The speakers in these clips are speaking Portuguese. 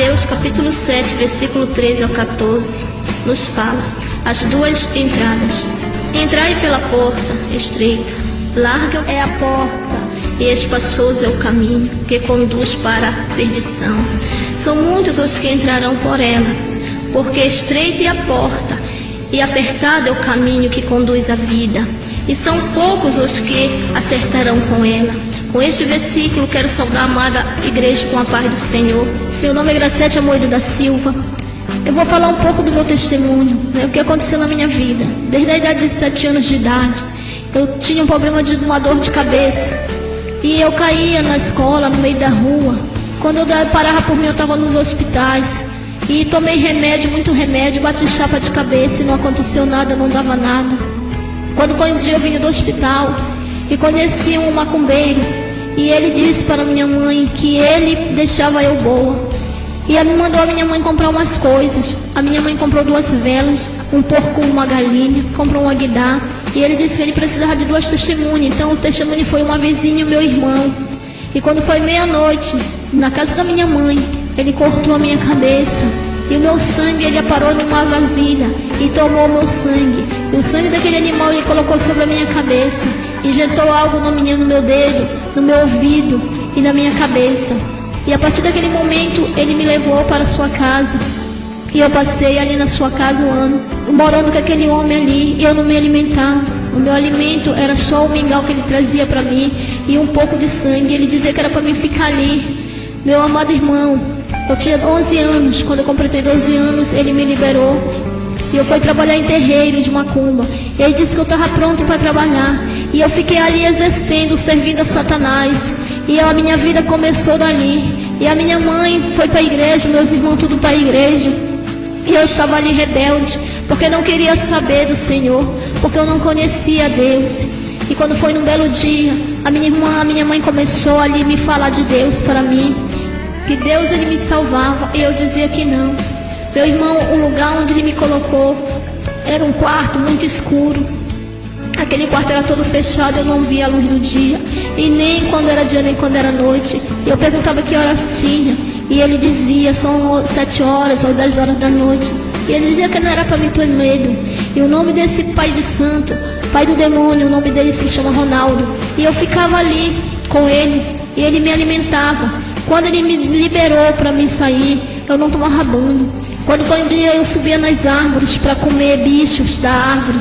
Mateus capítulo 7, versículo 13 ao 14, nos fala as duas entradas. Entrai pela porta estreita, larga é a porta e espaçoso é o caminho que conduz para a perdição. São muitos os que entrarão por ela, porque estreita é a porta e apertado é o caminho que conduz à vida, e são poucos os que acertarão com ela. Com este versículo quero saudar a amada igreja com a paz do Senhor. Meu nome é Graciete Amoedo da Silva. Eu vou falar um pouco do meu testemunho, o que aconteceu na minha vida. Desde a idade de 7 anos de idade, eu tinha um problema de uma dor de cabeça. E eu caía na escola, no meio da rua. Quando eu parava por mim, eu estava nos hospitais. E tomei remédio, muito remédio, bati chapa de cabeça e não aconteceu nada, não dava nada. Quando foi um dia, eu vim do hospital e conheci um macumbeiro. E ele disse para minha mãe que ele deixava eu boa. E ele mandou a minha mãe comprar umas coisas. A minha mãe comprou 2 velas, um porco, uma galinha, comprou um aguidar. E ele disse que ele precisava de 2 testemunhas. Então o testemunho foi uma vizinha e o meu irmão. E quando foi meia-noite, na casa da minha mãe, ele cortou a minha cabeça. E o meu sangue ele aparou numa vasilha e tomou o meu sangue. E o sangue daquele animal ele colocou sobre a minha cabeça. Injetou algo no meu dedo, no meu ouvido e na minha cabeça. E a partir daquele momento ele me levou para a sua casa. E eu passei ali na sua casa um ano, morando com aquele homem ali, e eu não me alimentava. O meu alimento era só o mingau que ele trazia para mim e um pouco de sangue. Ele dizia que era para mim ficar ali. Meu amado irmão, eu tinha 11 anos, quando eu completei 12 anos, ele me liberou. E eu fui trabalhar em terreiro de macumba. E ele disse que eu estava pronto para trabalhar. E eu fiquei ali exercendo, servindo a Satanás. E a minha vida começou dali. E a minha mãe foi para a igreja, meus irmãos tudo para a igreja. E eu estava ali rebelde, porque não queria saber do Senhor, porque eu não conhecia Deus. E quando foi num belo dia, a minha mãe começou ali me falar de Deus para mim, que Deus ele me salvava, e eu dizia que não. Meu irmão, o lugar onde ele me colocou era um quarto muito escuro. Aquele quarto era todo fechado, eu não via a luz do dia, e nem quando era dia, nem quando era noite. E eu perguntava que horas tinha, e ele dizia, são 7 horas ou 10 horas da noite. E ele dizia que não era para mim ter medo. E o nome desse pai de santo, pai do demônio, o nome dele se chama Ronaldo. E eu ficava ali com ele, e ele me alimentava. Quando ele me liberou para mim sair, eu não tomava banho. Quando foi um dia, eu subia nas árvores para comer bichos da árvore.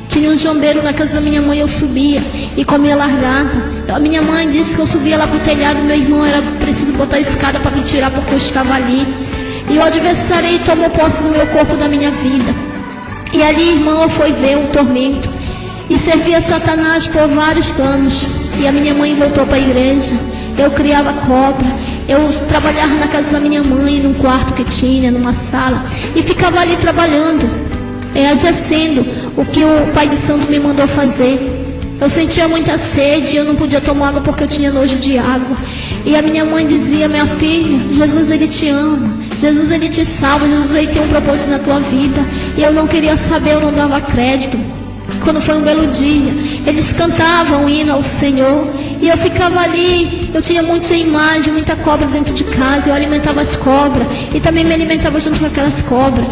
Tinha um jambeiro na casa da minha mãe, eu subia e comia largata. A minha mãe disse que eu subia lá pro telhado, meu irmão era preciso botar a escada para me tirar porque eu estava ali. E o adversário tomou posse do meu corpo, da minha vida. E ali, irmão, eu fui ver um tormento. E servia Satanás por vários anos. E a minha mãe voltou para a igreja. Eu criava cobra. Eu trabalhava na casa da minha mãe, num quarto que tinha, numa sala. E ficava ali trabalhando, exercendo o que o pai de santo me mandou fazer. Eu sentia muita sede, eu não podia tomar água porque eu tinha nojo de água. E a minha mãe dizia, minha filha, Jesus ele te ama, Jesus ele te salva, Jesus ele tem um propósito na tua vida. E eu não queria saber, eu não dava crédito. Quando foi um belo dia, eles cantavam o hino ao Senhor, e eu ficava ali. Eu tinha muita imagem, muita cobra dentro de casa, eu alimentava as cobras, e também me alimentava junto com aquelas cobras.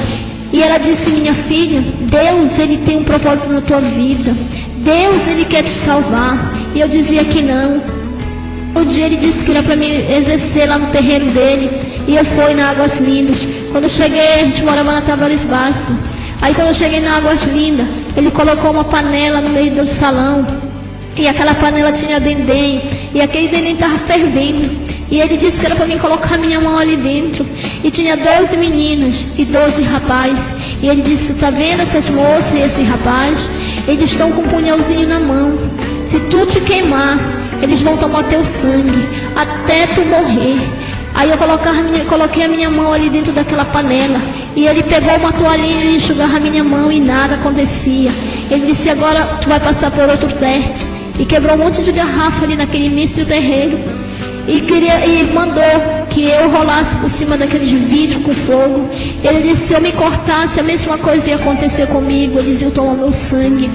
E ela disse, minha filha, Deus ele tem um propósito na tua vida, Deus ele quer te salvar. E eu dizia que não. Um dia ele disse que era para mim exercer lá no terreiro dele, e eu fui na Águas Lindas. Quando eu cheguei, a gente morava na Tavares Baixo. Aí quando eu cheguei na Águas Lindas, ele colocou uma panela no meio do salão, e aquela panela tinha dendém, e aquele dendém estava fervendo. E ele disse que era para mim colocar minha mão ali dentro. E tinha 12 meninas e 12 rapazes. E ele disse, tá vendo essas moças e esse rapaz? Eles estão com um punhalzinho na mão. Se tu te queimar, eles vão tomar teu sangue até tu morrer. Aí eu coloquei a minha mão ali dentro daquela panela. E ele pegou uma toalhinha e enxugava a minha mão e nada acontecia. Ele disse, agora tu vai passar por outro teste. E quebrou um monte de garrafa ali naquele início terreiro. E mandou que eu rolasse por cima daqueles vidros com fogo. Ele disse, se eu me cortasse, a mesma coisa ia acontecer comigo. Eles iam tomar meu sangue.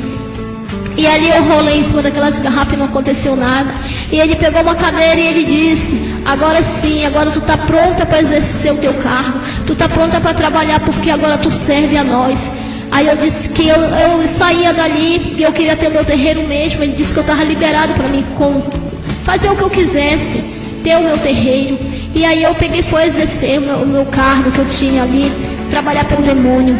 E ali eu rolei em cima daquelas garrafas e não aconteceu nada. E ele pegou uma cadeira e ele disse: agora sim, agora tu está pronta para exercer o teu cargo. Tu está pronta para trabalhar porque agora tu serve a nós. Aí eu disse que eu saía dali e eu queria ter o meu terreiro mesmo. Ele disse que eu estava liberado para mim fazer o que eu quisesse, ter o meu terreiro. E aí eu peguei e fui exercer o meu cargo que eu tinha ali, trabalhar pelo demônio.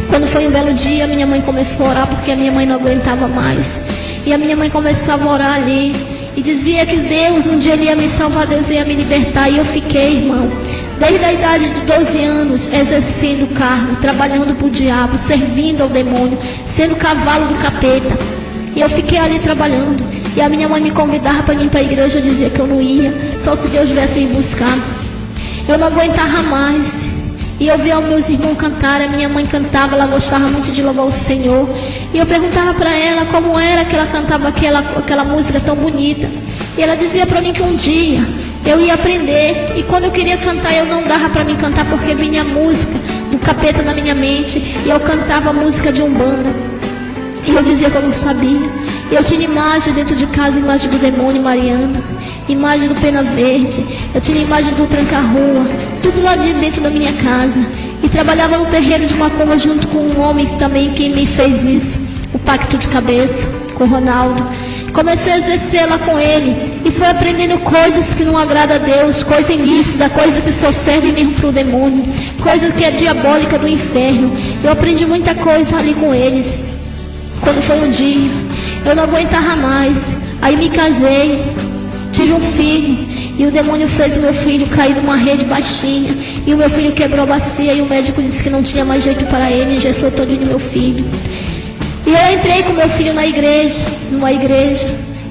Quando foi um belo dia, minha mãe começou a orar porque a minha mãe não aguentava mais. E a minha mãe começava a orar ali e dizia que Deus, um dia Ele ia me salvar, Deus ia me libertar. E eu fiquei, irmão, desde a idade de 12 anos, exercendo o cargo, trabalhando para o diabo, servindo ao demônio, sendo cavalo do capeta. E eu fiquei ali trabalhando. E a minha mãe me convidava para ir para a igreja, eu dizia que eu não ia, só se Deus viesse me buscar. Eu não aguentava mais. E eu via os meus irmãos cantar, a minha mãe cantava, ela gostava muito de louvar o Senhor. E eu perguntava para ela como era que ela cantava aquela música tão bonita. E ela dizia para mim que um dia eu ia aprender. E quando eu queria cantar, eu não dava para mim cantar porque vinha a música do capeta na minha mente. E eu cantava a música de Umbanda. E eu dizia que eu não sabia. Eu tinha imagem dentro de casa, imagem do demônio Mariana, imagem do Pena Verde, eu tinha imagem do Tranca-Rua, tudo lá dentro da minha casa. E trabalhava no terreiro de macumba junto com um homem também que me fez isso, o pacto de cabeça, com o Ronaldo. Comecei a exercer lá com ele e fui aprendendo coisas que não agradam a Deus, coisa ilícita, coisa que só serve mesmo para o demônio, coisa que é diabólica do inferno. Eu aprendi muita coisa ali com eles. Quando foi um dia, eu não aguentava mais. Aí me casei, tive um filho. E o demônio fez o meu filho cair numa rede baixinha. E o meu filho quebrou a bacia. E o médico disse que não tinha mais jeito para ele. Engessou todo no meu filho. E eu entrei com meu filho na igreja, numa igreja.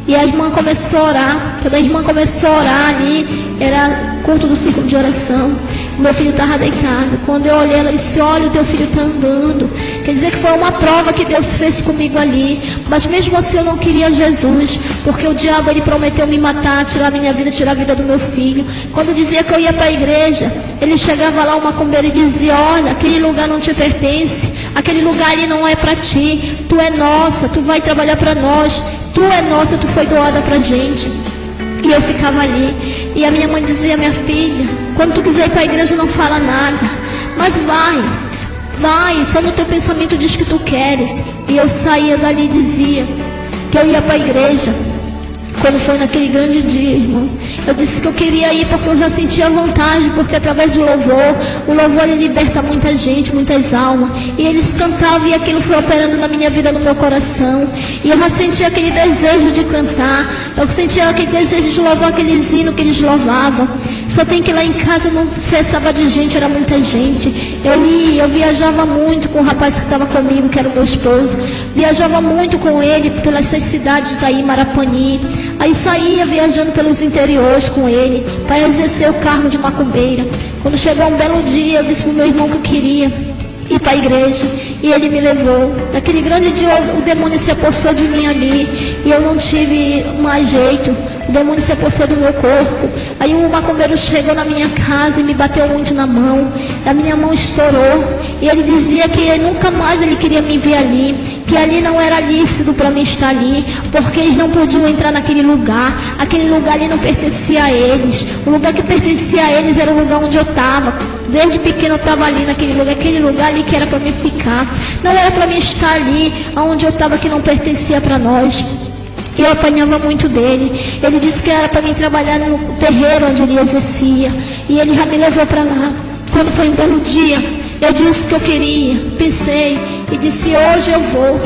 E a irmã começou a orar. Quando a irmã começou a orar ali, era culto do círculo de oração. Meu filho estava deitado. Quando eu olhei, ela disse: olha, o teu filho está andando. Quer dizer que foi uma prova que Deus fez comigo ali. Mas mesmo assim eu não queria Jesus, porque o diabo ele prometeu me matar, tirar a minha vida, tirar a vida do meu filho. Quando dizia que eu ia para a igreja, ele chegava lá, o macumbeiro, e dizia: olha, aquele lugar não te pertence, aquele lugar ali não é para ti, tu é nossa, tu vai trabalhar para nós, tu é nossa, tu foi doada para a gente. E eu ficava ali. E a minha mãe dizia: minha filha, quando tu quiser ir para a igreja não fala nada, mas vai, só no teu pensamento diz que tu queres. E eu saía dali e dizia que eu ia para a igreja. Quando foi naquele grande dia, irmão, eu disse que eu queria ir porque eu já sentia vontade, porque através do louvor, o louvor ele liberta muita gente, muitas almas. E eles cantavam e aquilo foi operando na minha vida, no meu coração. E eu já sentia aquele desejo de cantar, eu sentia aquele desejo de louvar aqueles hinos que eles louvavam. Só tem que ir lá em casa, não cessava de gente, era muita gente. Eu viajava muito com o rapaz que estava comigo, que era o meu esposo. Viajava muito com ele pelas cidades daí, Marapani. Aí saía viajando pelos interiores com ele, para exercer o cargo de macumbeira. Quando chegou um belo dia, eu disse para o meu irmão que eu queria ir para a igreja. E ele me levou. Naquele grande dia, o demônio se apossou de mim ali. E eu não tive mais jeito. O demônio se apossou do meu corpo. Aí o macumbeiro chegou na minha casa e me bateu muito na mão. A minha mão estourou. E ele dizia que nunca mais ele queria me ver ali. Que ali não era lícito para mim estar ali. Porque eles não podiam entrar naquele lugar. Aquele lugar ali não pertencia a eles. O lugar que pertencia a eles era o lugar onde eu estava. Desde pequeno eu estava ali naquele lugar. Aquele lugar ali que era para mim ficar. Não era para mim estar ali onde eu estava, que não pertencia para nós. E eu apanhava muito dele. Ele disse que era para mim trabalhar no terreiro onde ele exercia. E ele já me levou para lá. Quando foi um belo dia, eu disse que eu queria. Pensei e disse: hoje eu vou.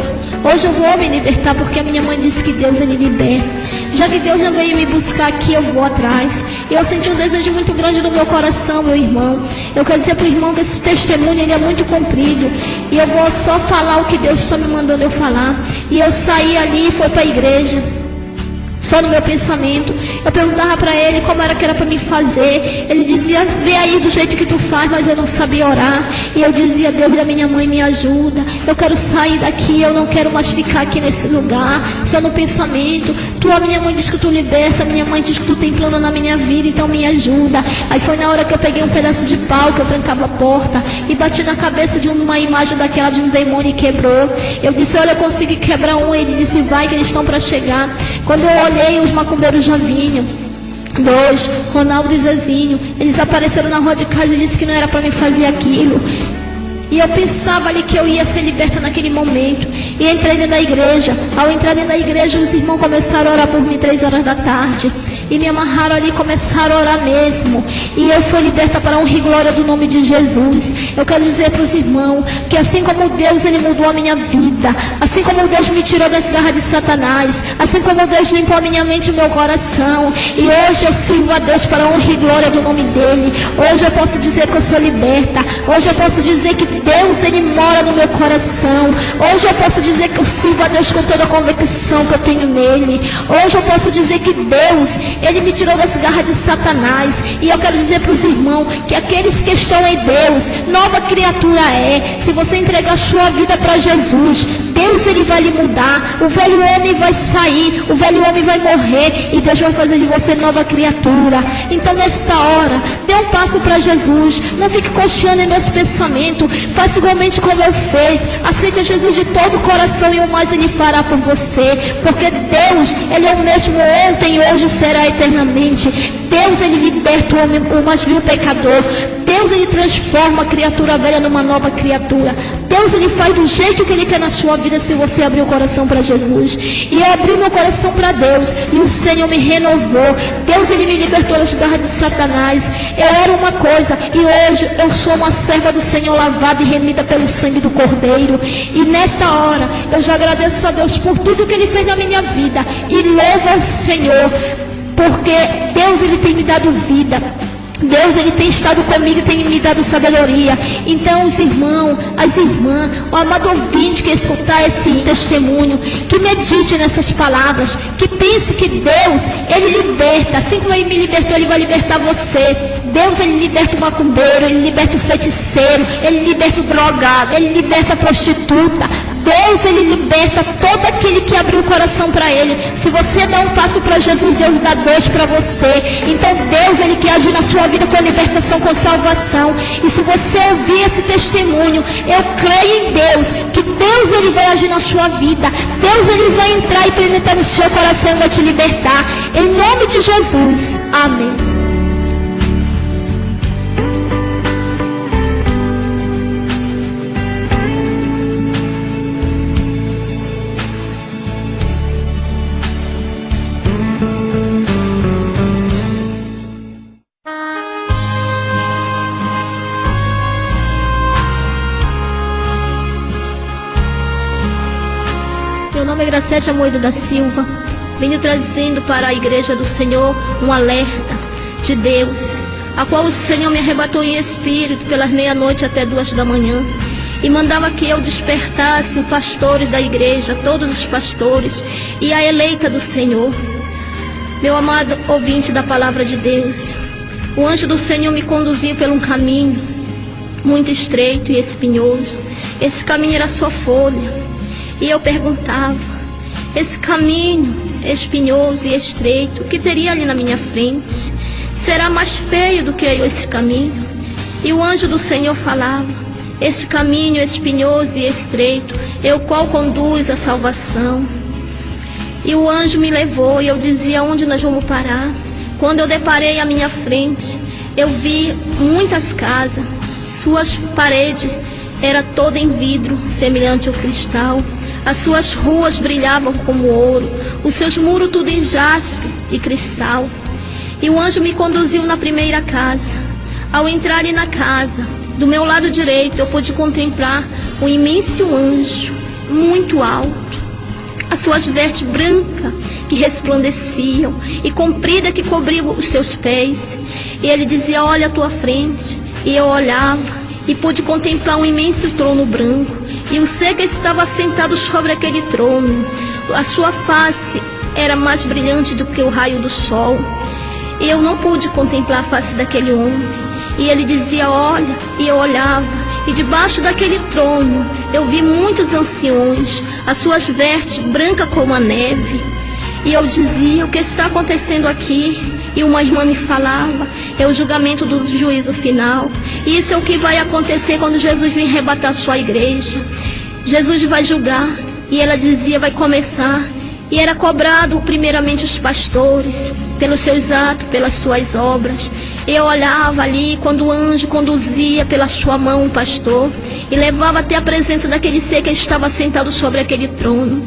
Hoje eu vou me libertar, porque a minha mãe disse que Deus ele liberta. Já que Deus não veio me buscar aqui, eu vou atrás. E eu senti um desejo muito grande no meu coração, meu irmão. Eu quero dizer para o irmão que esse testemunho ele é muito comprido. E eu vou só falar o que Deus está me mandando eu falar. E eu saí ali e fui para a igreja. só no meu pensamento. Eu perguntava para ele como era que era para me fazer. Ele dizia, vê aí do jeito que tu faz, mas eu não sabia orar. E eu dizia, Deus da minha mãe, me ajuda. Eu quero sair daqui, eu não quero mais ficar aqui nesse lugar, só no pensamento. Minha mãe diz que tu liberta, minha mãe diz que tu tem plano na minha vida, então me ajuda. Aí foi na hora que eu peguei um pedaço de pau, que eu trancava a porta, e bati na cabeça de uma imagem daquela de um demônio e quebrou. Eu disse, olha, eu consegui quebrar um. Ele disse, vai que eles estão para chegar. Quando eu olhei, os macumbeiros já vinham. 2, Ronaldo e Zezinho, eles apareceram na rua de casa e disse que não era para me fazer aquilo. E eu pensava ali que eu ia ser liberta naquele momento. E entrei dentro da igreja. Ao entrar dentro da igreja, os irmãos começaram a orar por mim 3 horas da tarde. E me amarraram ali e começaram a orar mesmo. E eu fui liberta para a honra e glória do nome de Jesus. Eu quero dizer para os irmãos que assim como Deus, Ele mudou a minha vida. Assim como Deus me tirou das garras de Satanás. Assim como Deus limpou a minha mente e o meu coração. E hoje eu sirvo a Deus para a honra e glória do nome dEle. Hoje eu posso dizer que eu sou liberta. Hoje eu posso dizer que Deus, Ele mora no meu coração. Hoje eu posso dizer que eu sirvo a Deus com toda a convicção que eu tenho nele. Hoje eu posso dizer que Deus, Ele me tirou das garras de Satanás. E eu quero dizer para os irmãos que aqueles que estão em Deus, nova criatura é. Se você entregar a sua vida para Jesus, Deus, Ele vai lhe mudar. O velho homem vai sair, o velho homem vai morrer, e Deus vai fazer de você nova criatura. Então nesta hora, dê um passo para Jesus. Não fique cocheando em meus pensamentos. Faça igualmente como eu fiz. Aceite a Jesus de todo o coração, e o mais Ele fará por você. Porque Deus, Ele é o mesmo ontem, hoje, será eternamente. Deus, Ele liberta o homem, o mais vil pecador. Deus, Ele transforma a criatura velha numa nova criatura. Deus, Ele faz do jeito que Ele quer na sua vida, se você abrir o coração para Jesus. E eu abri meu coração para Deus, e o Senhor me renovou. Deus, Ele me libertou das garras de Satanás. Eu era uma coisa, e hoje eu sou uma serva do Senhor, lavada e remida pelo sangue do Cordeiro. E nesta hora, eu já agradeço a Deus por tudo que Ele fez na minha vida. E louvo ao Senhor, porque Deus, Ele tem me dado vida. Deus, Ele tem estado comigo e tem me dado sabedoria. Então os irmãos, as irmãs, o amado ouvinte que escutar esse testemunho, que medite nessas palavras, que pense que Deus, Ele liberta. Assim como Ele me libertou, Ele vai libertar você. Deus, Ele liberta o macumbeiro, Ele liberta o feiticeiro, Ele liberta o drogado, Ele liberta a prostituta. Deus, Ele liberta todo aquele que abriu o coração para Ele. Se você dá um passo para Jesus, Deus dá 2 para você. Então Deus, Ele quer agir na sua vida com libertação, com salvação. E se você ouvir esse testemunho, eu creio em Deus, que Deus, Ele vai agir na sua vida. Deus, Ele vai entrar e penetrar no seu coração e vai te libertar. Em nome de Jesus. Amém. Meu nome é Graciete Amoedo da Silva. Venho trazendo para a Igreja do Senhor um alerta de Deus, a qual o Senhor me arrebatou em espírito pelas 00:30 até 2 da manhã, e mandava que eu despertasse os pastores da igreja, todos os pastores, e a eleita do Senhor. Meu amado ouvinte da palavra de Deus, o anjo do Senhor me conduziu por um caminho muito estreito e espinhoso. Esse caminho era só folha. E eu perguntava, esse caminho espinhoso e estreito, o que teria ali na minha frente? Será mais feio do que esse caminho? E o anjo do Senhor falava, este caminho espinhoso e estreito é o qual conduz à salvação. E o anjo me levou e eu dizia, onde nós vamos parar? Quando eu deparei à minha frente, eu vi muitas casas, suas paredes eram todas em vidro, semelhante ao cristal. As suas ruas brilhavam como ouro, os seus muros tudo em jaspe e cristal. E o anjo me conduziu na primeira casa. Ao entrar na casa, do meu lado direito, eu pude contemplar um imenso anjo, muito alto. As suas vestes brancas que resplandeciam e comprida que cobriam os seus pés. E ele dizia, olha à tua frente. E eu olhava e pude contemplar um imenso trono branco. E o ser que estava sentado sobre aquele trono, a sua face era mais brilhante do que o raio do sol. E eu não pude contemplar a face daquele homem. E ele dizia, olha, e eu olhava, e debaixo daquele trono eu vi muitos anciões, as suas vestes brancas como a neve. E eu dizia, o que está acontecendo aqui? E uma irmã me falava, é o julgamento do juízo final. E isso é o que vai acontecer quando Jesus vir arrebatar a sua igreja. Jesus vai julgar. E ela dizia, vai começar. E era cobrado primeiramente os pastores, pelos seus atos, pelas suas obras. Eu olhava ali quando o anjo conduzia pela sua mão o pastor e levava até a presença daquele ser que estava sentado sobre aquele trono.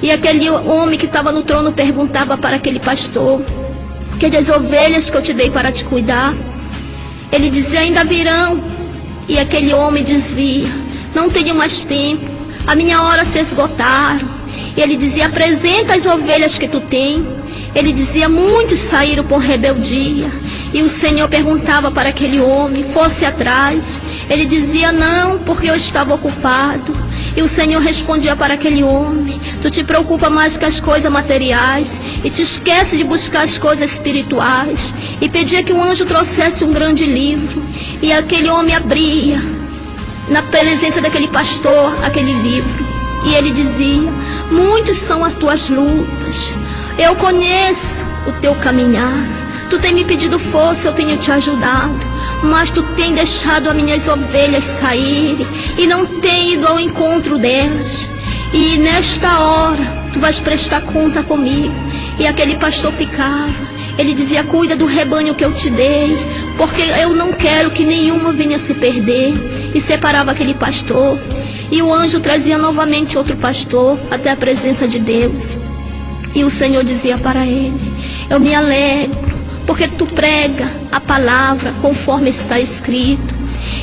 E aquele homem que estava no trono perguntava para aquele pastor, que das ovelhas que eu te dei para te cuidar? Ele dizia, ainda virão. E aquele homem dizia, não tenho mais tempo, a minha hora se esgotaram. E ele dizia, apresenta as ovelhas que tu tem. Ele dizia, muitos saíram por rebeldia. E o Senhor perguntava para aquele homem, fosse atrás. Ele dizia, não, porque eu estava ocupado. E o Senhor respondia para aquele homem, tu te preocupa mais com as coisas materiais e te esquece de buscar as coisas espirituais. E pedia que o anjo trouxesse um grande livro. E aquele homem abria, na presença daquele pastor, aquele livro. E ele dizia, muitos são as tuas lutas. Eu conheço o teu caminhar. Tu tem me pedido força, eu tenho te ajudado. Mas tu tem deixado as minhas ovelhas saírem e não tem ido ao encontro delas. E nesta hora tu vais prestar conta comigo. E aquele pastor ficava. Ele dizia, cuida do rebanho que eu te dei, porque eu não quero que nenhuma venha se perder. E separava aquele pastor. E o anjo trazia novamente outro pastor até a presença de Deus. E o Senhor dizia para ele, eu me alegro, porque tu prega a palavra conforme está escrito.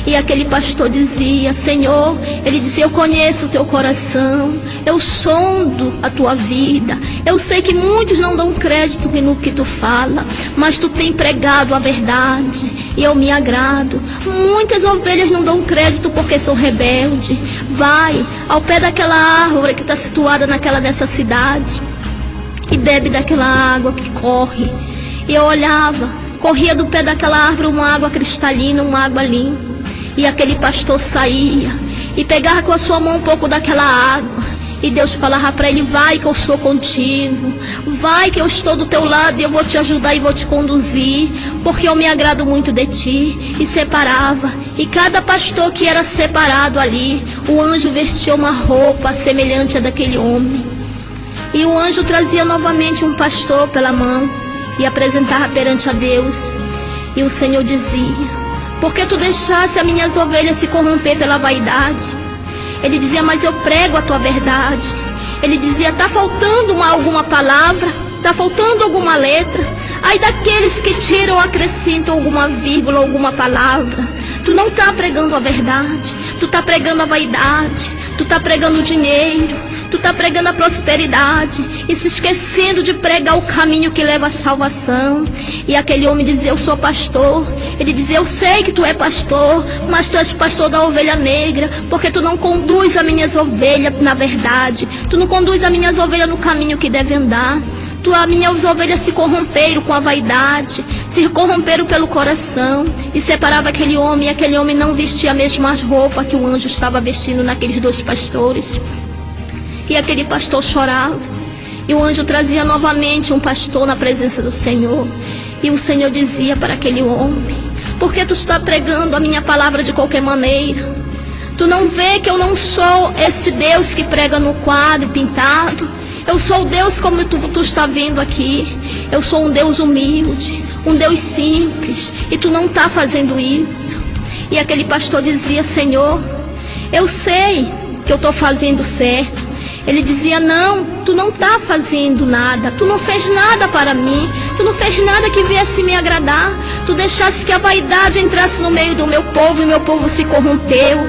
E aquele pastor dizia, Senhor, ele dizia, eu conheço o teu coração, eu sondo a tua vida, eu sei que muitos não dão crédito no que tu fala, mas tu tem pregado a verdade, e eu me agrado. Muitas ovelhas não dão crédito porque são rebeldes. Vai ao pé daquela árvore que está situada nessa cidade, e bebe daquela água que corre. E eu olhava, corria do pé daquela árvore uma água cristalina, uma água limpa. E aquele pastor saía e pegava com a sua mão um pouco daquela água. E Deus falava para ele, vai que eu estou contigo. Vai que eu estou do teu lado e eu vou te ajudar e vou te conduzir. Porque eu me agrado muito de ti. E separava. E cada pastor que era separado ali, o anjo vestia uma roupa semelhante à daquele homem. E o anjo trazia novamente um pastor pela mão e apresentava perante a Deus. E o Senhor dizia, por que tu deixasse as minhas ovelhas se corromper pela vaidade? Ele dizia, mas eu prego a tua verdade. Ele dizia, está faltando alguma palavra? Está faltando alguma letra? Ai daqueles que tiram ou acrescentam alguma vírgula, alguma palavra. Tu não está pregando a verdade. Tu está pregando a vaidade. Tu está pregando o dinheiro. Tu está pregando a prosperidade e se esquecendo de pregar o caminho que leva à salvação. E aquele homem dizia, eu sou pastor. Ele dizia, eu sei que tu é pastor, mas tu és pastor da ovelha negra, porque tu não conduz as minhas ovelhas na verdade. Tu não conduz as minhas ovelhas no caminho que deve andar. As minhas ovelhas se corromperam com a vaidade, se corromperam pelo coração. E separava aquele homem, e aquele homem não vestia a mesma roupa que o anjo estava vestindo naqueles dois pastores. E aquele pastor chorava. E o anjo trazia novamente um pastor na presença do Senhor. E o Senhor dizia para aquele homem, por que tu está pregando a minha palavra de qualquer maneira? Tu não vê que eu não sou esse Deus que prega no quadro pintado? Eu sou o Deus como tu está vendo aqui. Eu sou um Deus humilde, um Deus simples. E tu não está fazendo isso. E aquele pastor dizia, Senhor, eu sei que eu estou fazendo certo. Ele dizia, não, tu não está fazendo nada, tu não fez nada para mim, tu não fez nada que viesse me agradar, tu deixasse que a vaidade entrasse no meio do meu povo e meu povo se corrompeu.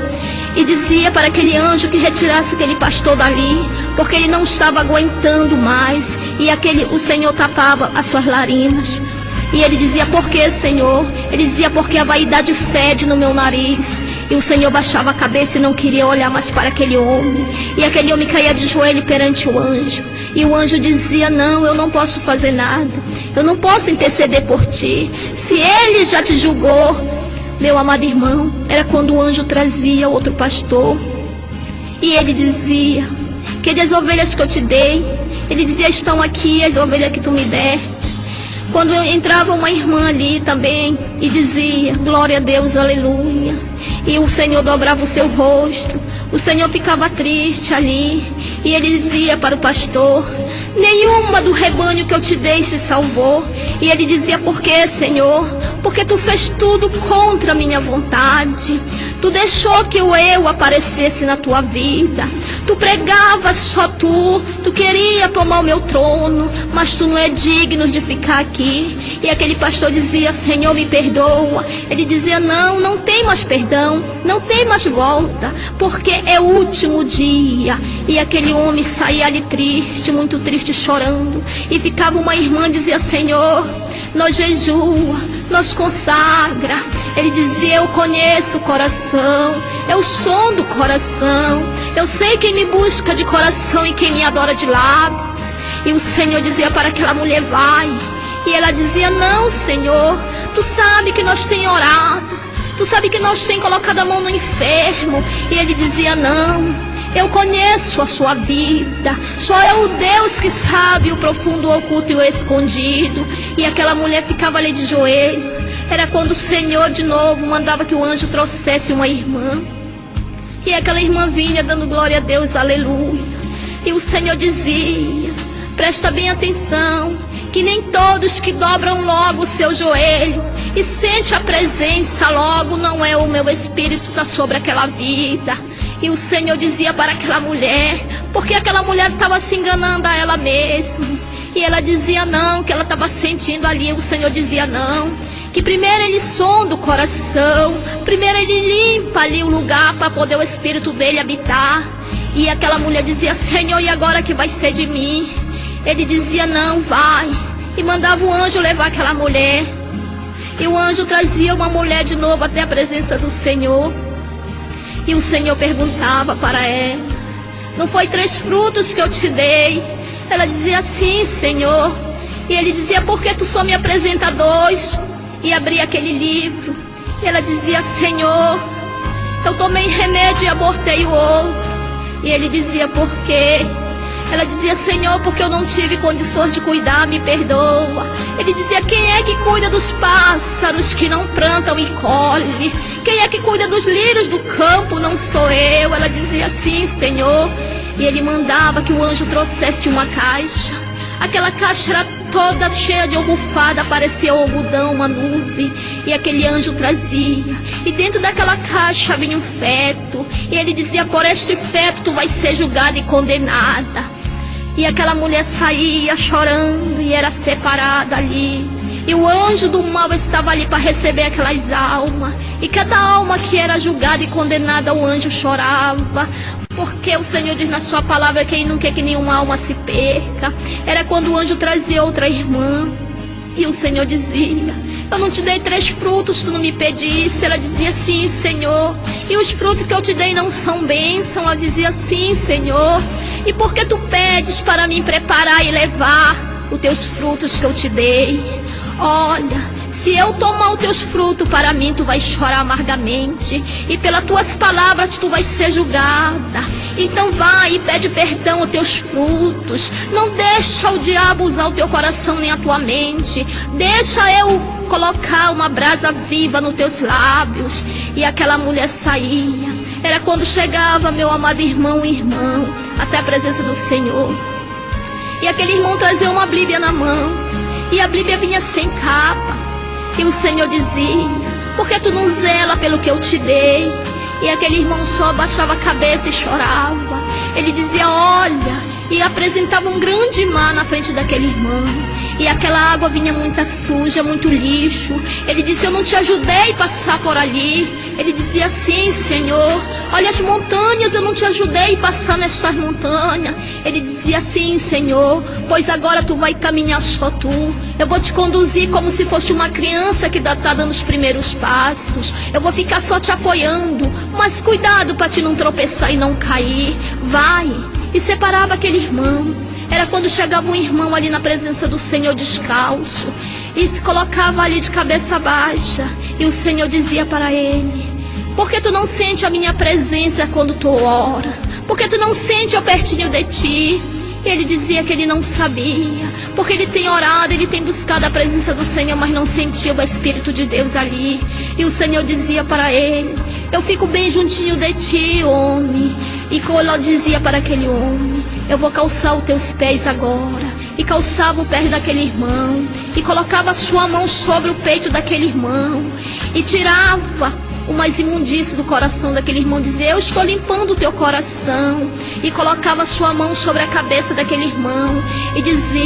E dizia para aquele anjo que retirasse aquele pastor dali, porque ele não estava aguentando mais, e o Senhor tapava as suas narinas. E ele dizia, por que, Senhor? Ele dizia, porque a vaidade fede no meu nariz. E o Senhor baixava a cabeça e não queria olhar mais para aquele homem. E aquele homem caía de joelho perante o anjo. E o anjo dizia: não, eu não posso fazer nada. Eu não posso interceder por ti. Se ele já te julgou, meu amado irmão, era quando o anjo trazia outro pastor. E ele dizia: que as ovelhas que eu te dei, ele dizia: estão aqui as ovelhas que tu me deste. Quando entrava uma irmã ali também e dizia: glória a Deus, aleluia. E o Senhor dobrava o seu rosto, o Senhor ficava triste ali. E ele dizia para o pastor: nenhuma do rebanho que eu te dei se salvou. E ele dizia: por que, Senhor? Porque tu fez tudo contra a minha vontade. Tu deixou que eu aparecesse na tua vida. Tu pregavas só tu queria tomar o meu trono, mas tu não é digno de ficar aqui. E aquele pastor dizia: Senhor, me perdoa. Ele dizia: não, não tem mais perdão, não tem mais volta, porque é o último dia. E aquele homem saía ali triste, muito triste, chorando. E ficava uma irmã, dizia: Senhor, nós jejua, nós consagra. Ele dizia: eu conheço o coração, eu sondo o coração, eu sei quem me busca de coração e quem me adora de lábios. E o Senhor dizia para aquela mulher: vai. E ela dizia: não, Senhor, tu sabe que nós tem orado, tu sabe que nós tem colocado a mão no enfermo. E ele dizia: não, eu conheço a sua vida, só é o Deus que sabe o profundo, o oculto e o escondido. E aquela mulher ficava ali de joelho. Era quando o Senhor de novo mandava que o anjo trouxesse uma irmã. E aquela irmã vinha dando glória a Deus, aleluia. E o Senhor dizia: presta bem atenção, que nem todos que dobram logo o seu joelho e sente a presença logo, não é o meu espírito está sobre aquela vida. E o Senhor dizia para aquela mulher, porque aquela mulher estava se enganando a ela mesma. E ela dizia não, que ela estava sentindo ali. O Senhor dizia não, que primeiro ele sonda o coração, primeiro ele limpa ali o lugar para poder o espírito dele habitar. E aquela mulher dizia: Senhor, e agora que vai ser de mim? Ele dizia: não, vai. E mandava o anjo levar aquela mulher. E o anjo trazia uma mulher de novo até a presença do Senhor. E o Senhor perguntava para ela: não foi 3 frutos que eu te dei? Ela dizia: sim, Senhor. E ele dizia: por que tu só me apresenta 2? E abria aquele livro. E ela dizia: Senhor, eu tomei remédio e abortei o outro. E ele dizia: por quê? Ela dizia: Senhor, porque eu não tive condições de cuidar, me perdoa. Ele dizia: quem é que cuida dos pássaros que não plantam e colhem? Quem é que cuida dos lírios do campo? Não sou eu. Ela dizia: sim, Senhor. E ele mandava que o anjo trouxesse uma caixa. Aquela caixa era toda cheia de almofada, parecia um algodão, uma nuvem. E aquele anjo trazia. E dentro daquela caixa vinha um feto. E ele dizia: por este feto tu vais ser julgada e condenada. E aquela mulher saía chorando e era separada ali. E o anjo do mal estava ali para receber aquelas almas. E cada alma que era julgada e condenada, o anjo chorava. Porque o Senhor diz na sua palavra que ele não quer que nenhuma alma se perca. Era quando o anjo trazia outra irmã. E o Senhor dizia: eu não te dei 3 frutos, tu não me pedisse. Ela dizia: sim, Senhor. E os frutos que eu te dei não são bênção? Ela dizia: sim, Senhor. E por que tu pedes para mim preparar e levar os teus frutos que eu te dei? Olha, se eu tomar os teus frutos para mim, tu vais chorar amargamente. E pelas tuas palavras tu vais ser julgada. Então vai e pede perdão aos teus frutos. Não deixa o diabo usar o teu coração nem a tua mente. Deixa eu colocar uma brasa viva nos teus lábios. E aquela mulher saía. Era quando chegava, meu amado irmão e irmão, até a presença do Senhor. E aquele irmão trazia uma Bíblia na mão. E a Bíblia vinha sem capa. E o Senhor dizia: por que tu não zela pelo que eu te dei? E aquele irmão só abaixava a cabeça e chorava. Ele dizia: olha, e apresentava um grande mar na frente daquele irmão. e aquela água vinha muito suja, muito lixo. Ele disse: eu não te ajudei a passar por ali. Ele dizia assim: Senhor, olha as montanhas, eu não te ajudei a passar nestas montanhas. Ele dizia assim: Senhor, pois agora tu vai caminhar só tu. Eu vou te conduzir como se fosse uma criança que está dando os primeiros passos. Eu vou ficar só te apoiando, mas cuidado para te não tropeçar e não cair. Vai. E separava aquele irmão. Era quando chegava um irmão ali na presença do Senhor descalço e se colocava ali de cabeça baixa, e o Senhor dizia para ele: por que tu não sente a minha presença quando tu ora? Por que tu não sente eu pertinho de ti? E ele dizia que ele não sabia, porque ele tem orado, ele tem buscado a presença do Senhor, mas não sentia o Espírito de Deus ali. E o Senhor dizia para ele: eu fico bem juntinho de ti, homem. E quando dizia para aquele homem: eu vou calçar os teus pés agora. E calçava o pé daquele irmão, e colocava a sua mão sobre o peito daquele irmão, e tirava umas imundícies do coração daquele irmão, dizia: eu estou limpando o teu coração. E colocava a sua mão sobre a cabeça daquele irmão e dizia: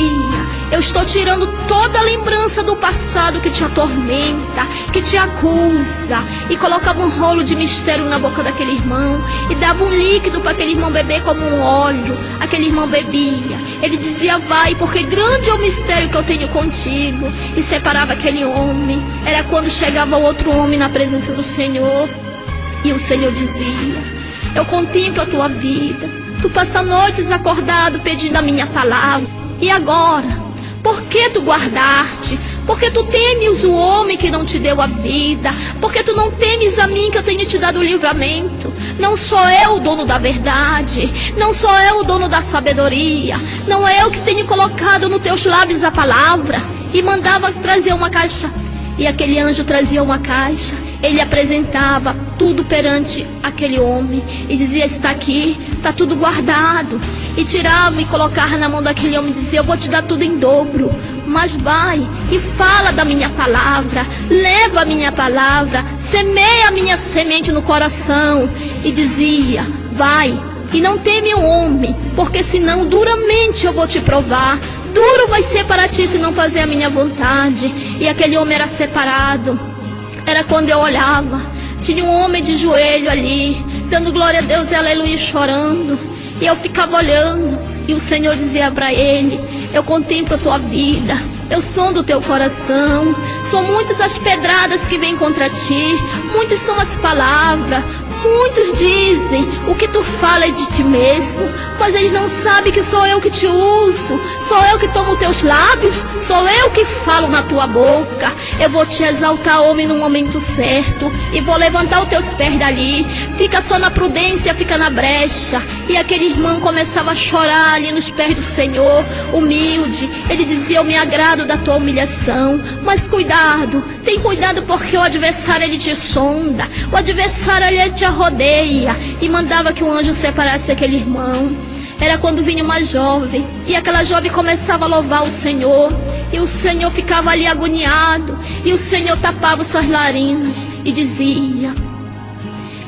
eu estou tirando toda a lembrança do passado que te atormenta, que te acusa. E colocava um rolo de mistério na boca daquele irmão e dava um líquido para aquele irmão beber como um óleo. Aquele irmão bebia. Ele dizia: vai, porque grande é o mistério que eu tenho contigo. E separava aquele homem. Era quando chegava outro homem na presença do Senhor, e o Senhor dizia: eu contemplo a tua vida. Tu passa noites acordado pedindo a minha palavra. E agora? Por que tu guardaste? Por que tu temes o homem que não te deu a vida? Por que tu não temes a mim que eu tenho te dado o livramento? Não sou eu o dono da verdade, não sou eu o dono da sabedoria, não é eu que tenho colocado nos teus lábios a palavra. E mandava trazer uma caixa. E aquele anjo trazia uma caixa. Ele apresentava tudo perante aquele homem e dizia: está aqui, está tudo guardado. E tirava e colocava na mão daquele homem e dizia: eu vou te dar tudo em dobro, mas vai e fala da minha palavra, leva a minha palavra, semeia a minha semente no coração. E dizia: vai e não teme o homem, porque senão duramente eu vou te provar. Duro vai ser para ti se não fazer a minha vontade. E aquele homem era separado. Era quando eu olhava, tinha um homem de joelho ali, dando glória a Deus e aleluia, chorando. E eu ficava olhando, e o Senhor dizia para ele: eu contemplo a tua vida, eu sondo o teu coração. São muitas as pedradas que vêm contra ti, muitas são as palavras. Muitos dizem: o que tu fala é de ti mesmo, mas eles não sabem que sou eu que te uso, sou eu que tomo teus lábios, sou eu que falo na tua boca. Eu vou te exaltar, homem, no momento certo, e vou levantar os teus pés dali. Fica só na prudência, fica na brecha. E aquele irmão começava a chorar ali nos pés do Senhor, humilde. Ele dizia: eu me agrado da tua humilhação, mas cuidado, tem cuidado, porque o adversário ele te sonda, o adversário ele te rodeia. E mandava que o anjo separasse aquele irmão. Era quando vinha uma jovem, e aquela jovem começava a louvar o Senhor, e o Senhor ficava ali agoniado, e o Senhor tapava suas narinas e dizia: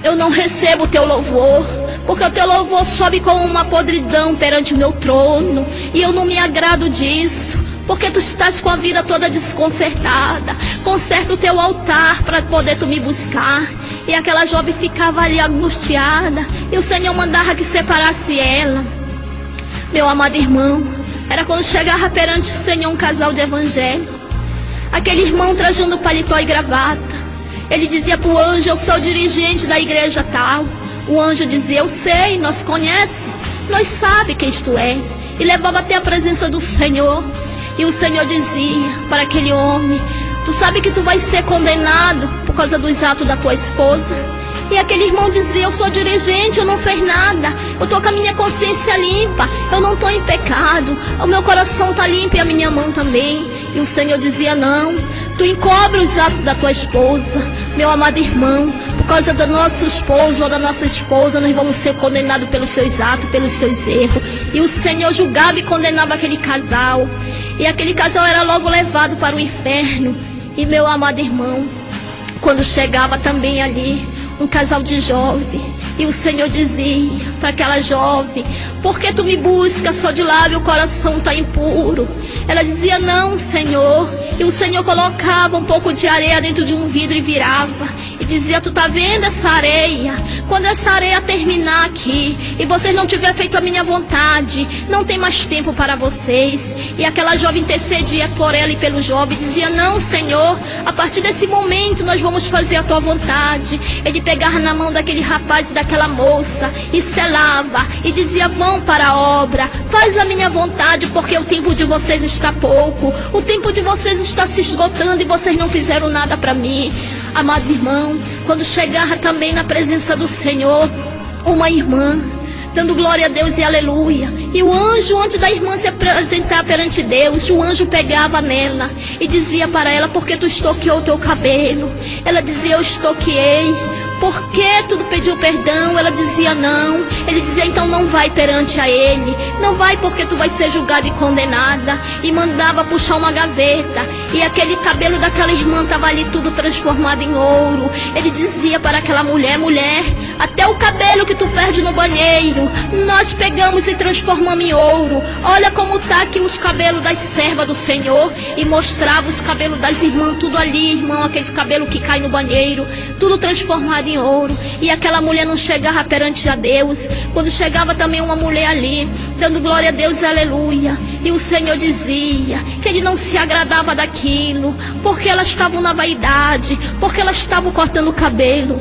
eu não recebo o teu louvor, porque o teu louvor sobe como uma podridão perante o meu trono, e eu não me agrado disso, porque tu estás com a vida toda desconcertada. Conserta o teu altar para poder tu me buscar. E aquela jovem ficava ali angustiada, e o Senhor mandava que separasse ela. Meu amado irmão, era quando chegava perante o Senhor um casal de evangélicos. Aquele irmão trajando paletó e gravata. Ele dizia para o anjo: eu sou o dirigente da igreja tal. O anjo dizia: eu sei, nós conhece, nós sabe quem tu és. E levava até a presença do Senhor. E o Senhor dizia para aquele homem: tu sabe que tu vai ser condenado por causa dos atos da tua esposa? E aquele irmão dizia: eu sou dirigente, eu não fiz nada, eu estou com a minha consciência limpa, eu não estou em pecado, o meu coração está limpo e a minha mão também. E o Senhor dizia: não, tu encobre os atos da tua esposa. Meu amado irmão, por causa do nosso esposo ou da nossa esposa, nós vamos ser condenados pelos seus atos, pelos seus erros. E o Senhor julgava e condenava aquele casal. E aquele casal era logo levado para o inferno. E meu amado irmão, quando chegava também ali um casal de jovem, E o Senhor dizia para aquela jovem: por que tu me buscas só de lábio, o coração está impuro? Ela dizia: não, Senhor. E o Senhor colocava um pouco de areia dentro de um vidro e virava. E dizia: tu tá vendo essa areia? Quando essa areia terminar aqui e vocês não tiverem feito a minha vontade, não tem mais tempo para vocês. E aquela jovem intercedia por ela e pelo jovem, dizia: não, Senhor, a partir desse momento nós vamos fazer a tua vontade. Ele pegava na mão daquele rapaz e daquela moça e selava e dizia: vão para a obra, faz a minha vontade, porque o tempo de vocês está pouco, o tempo de vocês está se esgotando e vocês não fizeram nada para mim. Amado irmão, quando chegava também na presença do Senhor uma irmã, dando glória a Deus e aleluia, e o anjo, antes da irmã se apresentar perante Deus, o anjo pegava nela e dizia para ela: por que tu estoqueou o teu cabelo? Ela dizia: eu estoqueei. Por que tu pediu perdão? Ela dizia: não. Ele dizia: então não vai perante a ele, não vai, porque tu vai ser julgada e condenada. E mandava puxar uma gaveta, e aquele cabelo daquela irmã estava ali tudo transformado em ouro. Ele dizia para aquela mulher: mulher, até o cabelo que tu perde no banheiro, nós pegamos e transformamos em ouro. Olha como tá aqui os cabelos das servas do Senhor. E mostrava os cabelos das irmãs, tudo ali, irmão, aquele cabelo que cai no banheiro, tudo transformado em ouro. E aquela mulher não chegava perante a Deus. Quando chegava também uma mulher ali, dando glória a Deus e aleluia, e o Senhor dizia que ele não se agradava daquilo, porque elas estavam na vaidade, porque elas estavam cortando o cabelo,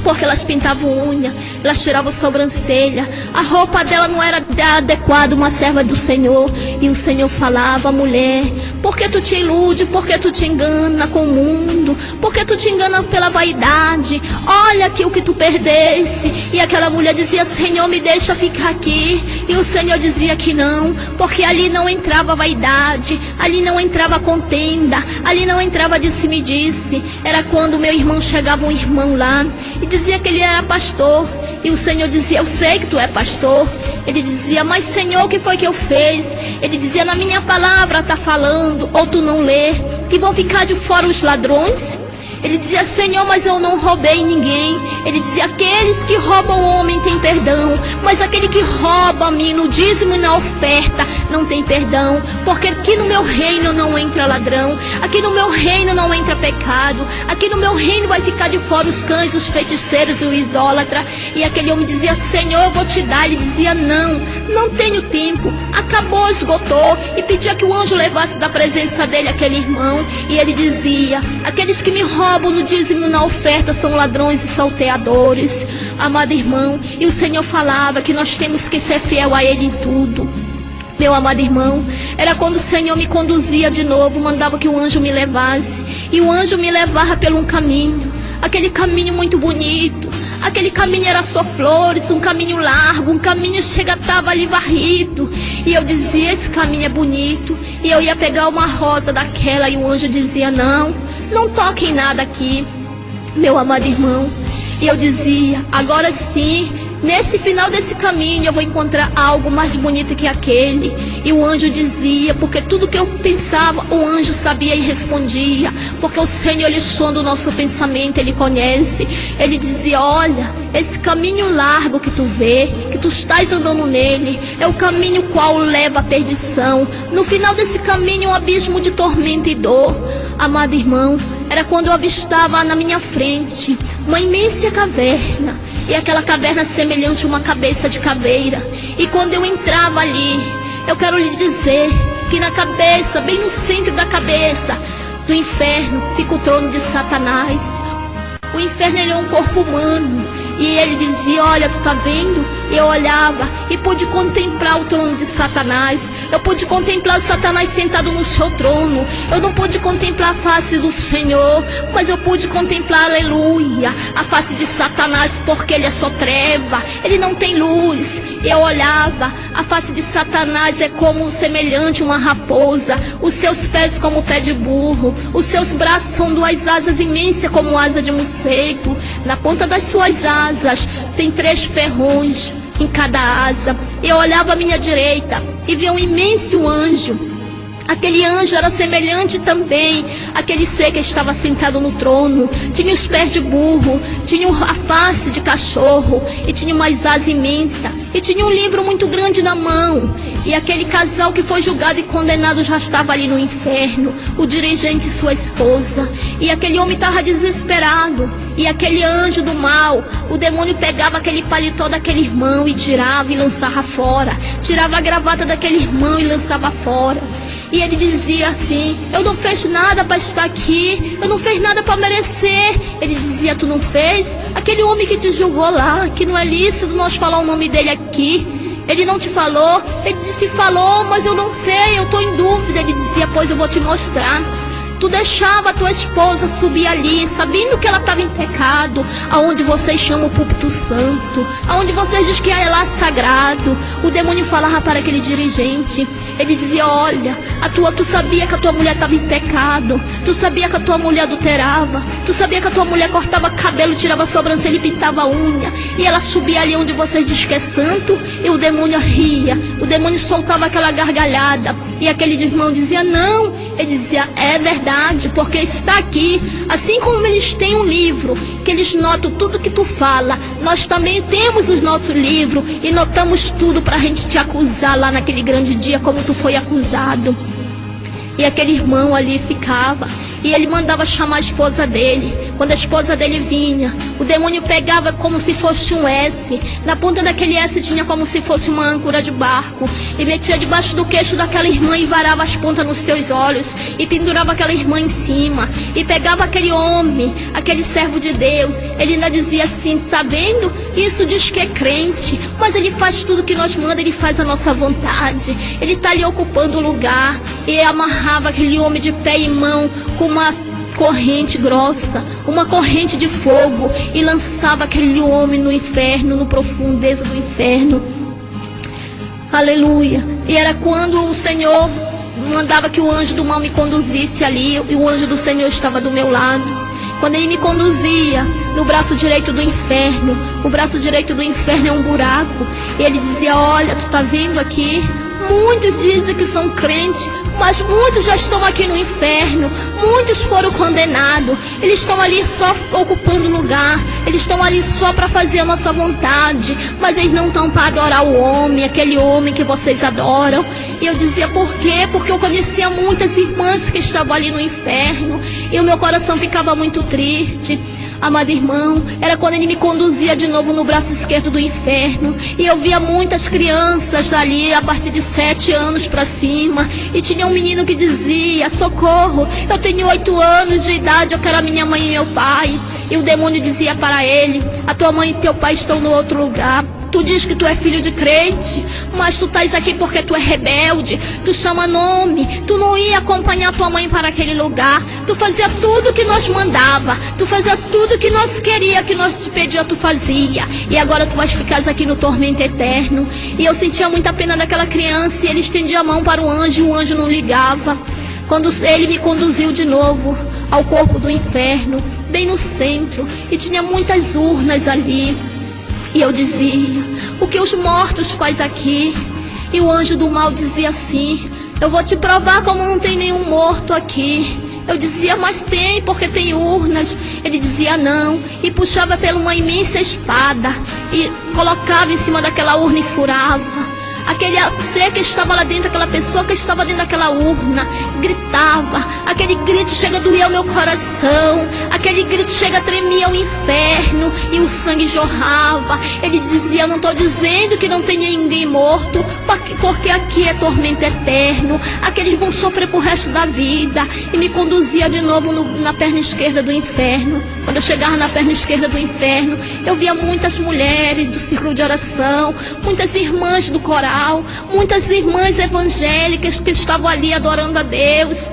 porque elas pintavam unha, elas tiravam sobrancelha, a roupa dela não era adequada, uma serva do Senhor. E o Senhor falava: mulher, por que tu te ilude, por que tu te engana com o mundo, por que tu te engana pela vaidade? Olha aqui o que tu perdesse. E aquela mulher dizia: Senhor, me deixa ficar aqui. E o Senhor dizia que não, porque ali não entrava vaidade, ali não entrava contenda, ali não entrava disse-me-disse. Era quando meu irmão chegava, um irmão lá, e dizia que ele era pastor. E o Senhor dizia: eu sei que tu é pastor. Ele dizia: mas Senhor, o que foi que eu fiz? Ele dizia: na minha palavra está falando, ou tu não lê, que vão ficar de fora os ladrões? Ele dizia: Senhor, mas eu não roubei ninguém. Ele dizia: aqueles que roubam o homem têm perdão, mas aquele que rouba a mim no dízimo e na oferta não tem perdão, porque aqui no meu reino não entra ladrão, aqui no meu reino não entra pecado, aqui no meu reino vai ficar de fora os cães, os feiticeiros e o idólatra. E aquele homem dizia: Senhor, eu vou te dar. Ele dizia: não tenho tempo, acabou, esgotou. E pedia que o anjo levasse da presença dele aquele irmão. E ele dizia: aqueles que me roubam no dízimo e na oferta são ladrões e salteadores. Amado irmão, e o Senhor falava que nós temos que ser fiel a ele em tudo. Meu amado irmão, era quando o Senhor me conduzia de novo, mandava que o anjo me levasse. E o anjo me levava por um caminho, aquele caminho muito bonito. Aquele caminho era só flores, um caminho largo, um caminho estava ali varrido. E eu dizia: esse caminho é bonito. E eu ia pegar uma rosa daquela, e o anjo dizia: não toque em nada aqui, meu amado irmão. E eu dizia: agora sim, nesse final desse caminho eu vou encontrar algo mais bonito que aquele. E o anjo dizia, porque tudo que eu pensava, o anjo sabia e respondia, porque o Senhor, ele sonda o nosso pensamento, ele conhece. Ele dizia: olha, esse caminho largo que tu vê, que tu estás andando nele, é o caminho qual leva à perdição. No final desse caminho, um abismo de tormento e dor. Amado irmão, era quando eu avistava na minha frente uma imensa caverna, e aquela caverna semelhante a uma cabeça de caveira. E quando eu entrava ali, eu quero lhe dizer que na cabeça, bem no centro da cabeça do inferno, fica o trono de Satanás. O inferno, ele é um corpo humano. E ele dizia: olha, tu tá vendo? Eu olhava e pude contemplar o trono de Satanás. Eu pude contemplar o Satanás sentado no seu trono. Eu não pude contemplar a face do Senhor, mas eu pude contemplar, aleluia, a face de Satanás, porque ele é só treva, ele não tem luz. Eu olhava, a face de Satanás é como semelhante a uma raposa, os seus pés como pé de burro, os seus braços são duas asas imensas como asa de morcego. Na ponta das suas asas tem 3 ferrões em cada asa. Eu olhava à minha direita e via um imenso anjo Aquele anjo era semelhante também àquele ser que estava sentado no trono. Tinha os pés de burro, tinha a face de cachorro, e tinha umas asas imensas, e tinha um livro muito grande na mão. E aquele casal que foi julgado e condenado já estava ali no inferno, o dirigente e sua esposa. E aquele homem estava desesperado. E aquele anjo do mal, o demônio pegava aquele paletó daquele irmão e tirava e lançava fora. Tirava a gravata daquele irmão e lançava fora. E ele dizia assim: eu não fiz nada para estar aqui, eu não fiz nada para merecer. Ele dizia: tu não fez? Aquele homem que te julgou lá, que não é lícito nós falar o nome dele aqui, ele não te falou? Ele disse: falou, mas eu não sei, eu estou em dúvida. Ele dizia: pois eu vou te mostrar. Tu deixava a tua esposa subir ali, sabendo que ela estava em pecado, aonde vocês chamam o púlpito santo, aonde vocês dizem que é lá sagrado. O demônio falava para aquele dirigente. Ele dizia: olha, tu sabia que a tua mulher estava em pecado, tu sabia que a tua mulher adulterava, tu sabia que a tua mulher cortava cabelo, tirava sobrancelha e pintava a unha, e ela subia ali onde vocês dizem que é santo, e o demônio ria, o demônio soltava aquela gargalhada, e aquele irmão dizia: não. Ele dizia: é verdade, porque está aqui. Assim como eles têm um livro, que eles notam tudo que tu fala, nós também temos o nosso livro e notamos tudo para a gente te acusar lá naquele grande dia, como tu foi acusado. E aquele irmão ali ficava, e ele mandava chamar a esposa dele. Quando a esposa dele vinha, o demônio pegava como se fosse um S. Na ponta daquele S tinha como se fosse uma âncora de barco, e metia debaixo do queixo daquela irmã e varava as pontas nos seus olhos, e pendurava aquela irmã em cima, e pegava aquele homem, aquele servo de Deus. Ele ainda dizia assim: tá vendo? Isso diz que é crente, mas ele faz tudo que nós manda, ele faz a nossa vontade. Ele está ali ocupando o lugar. E amarrava aquele homem de pé e mão com uma corrente grossa, uma corrente de fogo, e lançava aquele homem no inferno, no profundeza do inferno. Aleluia. E era quando o Senhor mandava que o anjo do mal me conduzisse ali, e o anjo do Senhor estava do meu lado. Quando ele me conduzia no braço direito do inferno, o braço direito do inferno é um buraco, e ele dizia: olha, tu tá vendo aqui? Muitos dizem que são crentes, mas muitos já estão aqui no inferno. Muitos foram condenados. Eles estão ali só ocupando lugar. Eles estão ali só para fazer a nossa vontade. Mas eles não estão para adorar o homem, aquele homem que vocês adoram. E eu dizia: por quê? Porque eu conhecia muitas irmãs que estavam ali no inferno. E o meu coração ficava muito triste. Amado irmão, era quando ele me conduzia de novo no braço esquerdo do inferno, e eu via muitas crianças ali a partir de 7 anos para cima, e tinha um menino que dizia: socorro, eu tenho 8 anos de idade, eu quero a minha mãe e meu pai. E o demônio dizia para ele: a tua mãe e teu pai estão no outro lugar. Tu diz que tu é filho de crente, mas tu estás aqui porque tu é rebelde, tu chama nome, tu não ia acompanhar tua mãe para aquele lugar, tu fazia tudo que nós mandava, tu fazia tudo que nós queria, que nós te pedia, tu fazia, e agora tu vais ficar aqui no tormento eterno. E eu sentia muita pena daquela criança, e ele estendia a mão para o anjo, e o anjo não ligava. Quando ele me conduziu de novo ao corpo do inferno, bem no centro, e tinha muitas urnas ali. E eu dizia: o que os mortos faz aqui? E o anjo do mal dizia assim: eu vou te provar como não tem nenhum morto aqui. Eu dizia: mas tem, porque tem urnas. Ele dizia: não. E puxava pela uma imensa espada e colocava em cima daquela urna e furava. Aquele ser que estava lá dentro, aquela pessoa que estava dentro daquela urna, gritava. Aquele grito chega a doer o meu coração. Aquele grito chega a tremer o inferno, e o sangue jorrava. Ele dizia: eu não estou dizendo que não tenha ninguém morto, porque aqui é tormento eterno. Aqueles vão sofrer pro resto da vida. E me conduzia de novo na perna esquerda do inferno. Quando eu chegava na perna esquerda do inferno, eu via muitas mulheres do círculo de oração, muitas irmãs do coral, muitas irmãs evangélicas que estavam ali adorando a Deus.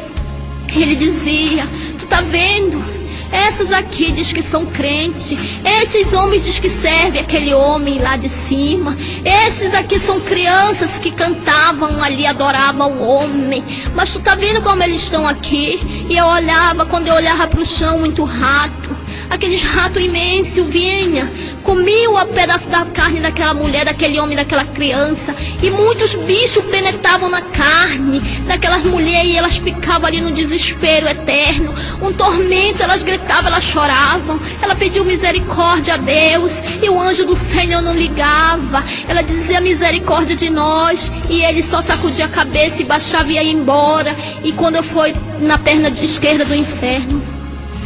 E ele dizia: tu tá vendo? Essas aqui diz que são crentes. Esses homens diz que servem aquele homem lá de cima. Esses aqui são crianças que cantavam ali, adoravam o homem. Mas tu tá vendo como eles estão aqui? E eu olhava, quando eu olhava para o chão, muito rato. aqueles ratos imensos vinham, comiam o pedaço da carne daquela mulher, daquele homem, daquela criança, e muitos bichos penetravam na carne daquelas mulheres, e elas ficavam ali no desespero eterno, um tormento, elas gritavam, elas choravam, ela pediu misericórdia a Deus, e o anjo do Senhor não ligava, ela dizia misericórdia de nós, e ele só sacudia a cabeça e baixava e ia embora. E quando eu fui na perna esquerda do inferno,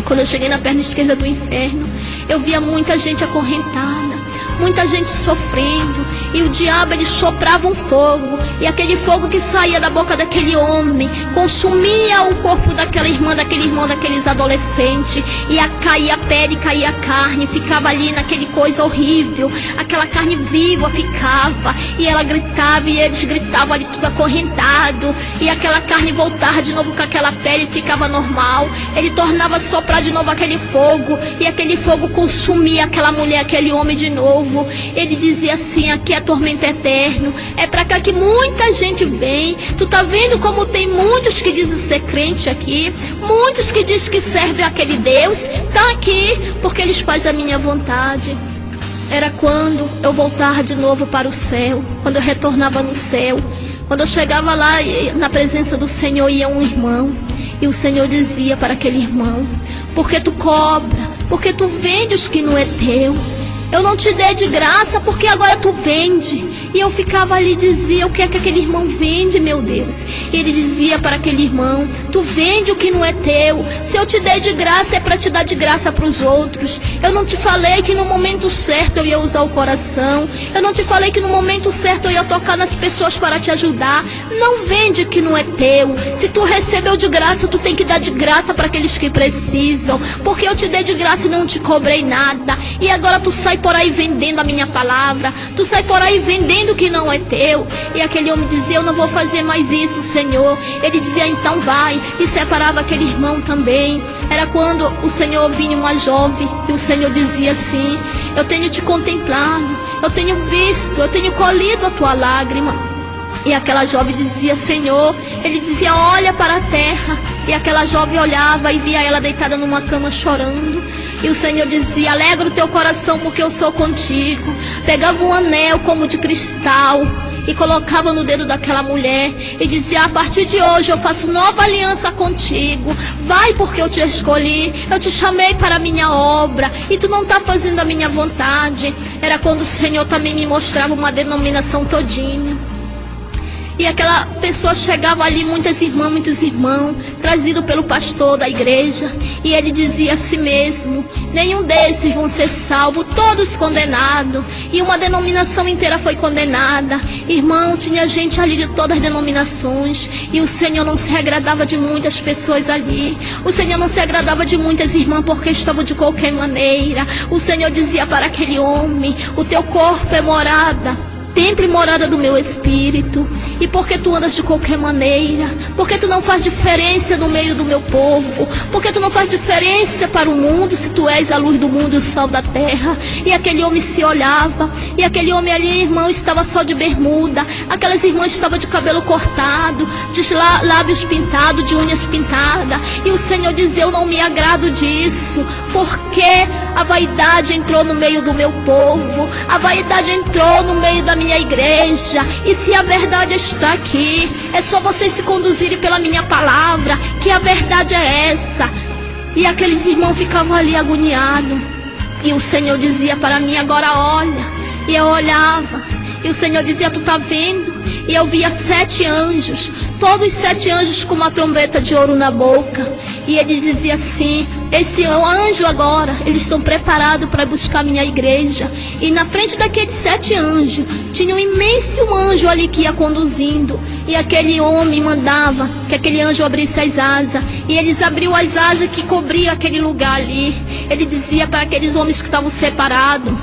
quando eu cheguei na perna esquerda do inferno, eu via muita gente acorrentada, muita gente sofrendo, e o diabo, ele soprava um fogo, e aquele fogo que saía da boca daquele homem consumia o corpo daquela irmã, daquele irmão, daqueles adolescentes, e caía a pele, caía a carne, ficava ali naquele coisa horrível, aquela carne viva ficava, e ela gritava, e eles gritavam ali tudo acorrentado, e aquela carne voltava de novo com aquela pele, ficava normal, ele tornava a soprar de novo aquele fogo, e aquele fogo consumia aquela mulher, aquele homem de novo. Ele dizia assim: aqui é tormento eterno, é pra cá que muita gente vem. Tu tá vendo como tem muitos que dizem ser crente aqui, muitos que dizem que servem aquele Deus, tá aqui porque eles fazem a minha vontade. Era quando eu voltava de novo para o céu, quando eu retornava no céu, quando eu chegava lá na presença do Senhor, ia um irmão, e o Senhor dizia para aquele irmão: porque tu cobra, porque tu vende os que não é teu. Eu não te dei de graça porque agora tu vende. E eu ficava ali e dizia: o que é que aquele irmão vende, meu Deus? E ele dizia para aquele irmão: tu vende o que não é teu. Se eu te dei de graça, é para te dar de graça para os outros. Eu não te falei que no momento certo eu ia usar o coração. Eu não te falei que no momento certo eu ia tocar nas pessoas para te ajudar. Não vende o que não é teu. Se tu recebeu de graça, tu tem que dar de graça para aqueles que precisam. Porque eu te dei de graça e não te cobrei nada. E agora tu sai por aí vendendo a minha palavra, tu sai por aí vendendo o que não é teu. E aquele homem dizia: eu não vou fazer mais isso, Senhor. Ele dizia: então vai. E separava aquele irmão também. Era quando o Senhor vinha uma jovem, e o Senhor dizia assim: eu tenho te contemplado, eu tenho visto, eu tenho colhido a tua lágrima. E aquela jovem dizia: Senhor, ele dizia: olha para a terra. E aquela jovem olhava e via ela deitada numa cama chorando. E o Senhor dizia: alegra o teu coração porque eu sou contigo. Pegava um anel como de cristal e colocava no dedo daquela mulher e dizia: a partir de hoje eu faço nova aliança contigo. Vai porque eu te escolhi, eu te chamei para a minha obra e tu não está fazendo a minha vontade. Era quando o Senhor também me mostrava uma denominação todinha. E aquela pessoa chegava ali, muitos irmãos, trazido pelo pastor da igreja. E ele dizia a si mesmo: nenhum desses vão ser salvos, todos condenados. E uma denominação inteira foi condenada. Irmão, tinha gente ali de todas as denominações. E o Senhor não se agradava de muitas pessoas ali. O Senhor não se agradava de muitas irmãs porque estavam de qualquer maneira. O Senhor dizia para aquele homem: o teu corpo é morada, templo e morada do meu espírito. E porque tu andas de qualquer maneira, porque tu não faz diferença no meio do meu povo, porque tu não faz diferença para o mundo, se tu és a luz do mundo e o sal da terra. E aquele homem se olhava, e aquele homem ali, irmão, estava só de bermuda. Aquelas irmãs estavam de cabelo cortado, de lábios pintados, de unhas pintadas. E o Senhor dizia: eu não me agrado disso, porque a vaidade entrou no meio do meu povo, a vaidade entrou no meio da minha igreja. E se a verdade está aqui, é só vocês se conduzirem pela minha palavra, que a verdade é essa. E aqueles irmãos ficavam ali agoniados. E o Senhor dizia para mim: agora olha. E eu olhava, e o Senhor dizia: tu tá vendo? E eu via 7 anjos, todos 7 anjos com uma trombeta de ouro na boca. E ele dizia assim: esse anjo agora, eles estão preparados para buscar minha igreja. E na frente daqueles 7 anjos, tinha um imenso anjo ali que ia conduzindo. E aquele homem mandava que aquele anjo abrisse as asas. E eles abriu as asas que cobriam aquele lugar ali. Ele dizia para aqueles homens que estavam separados: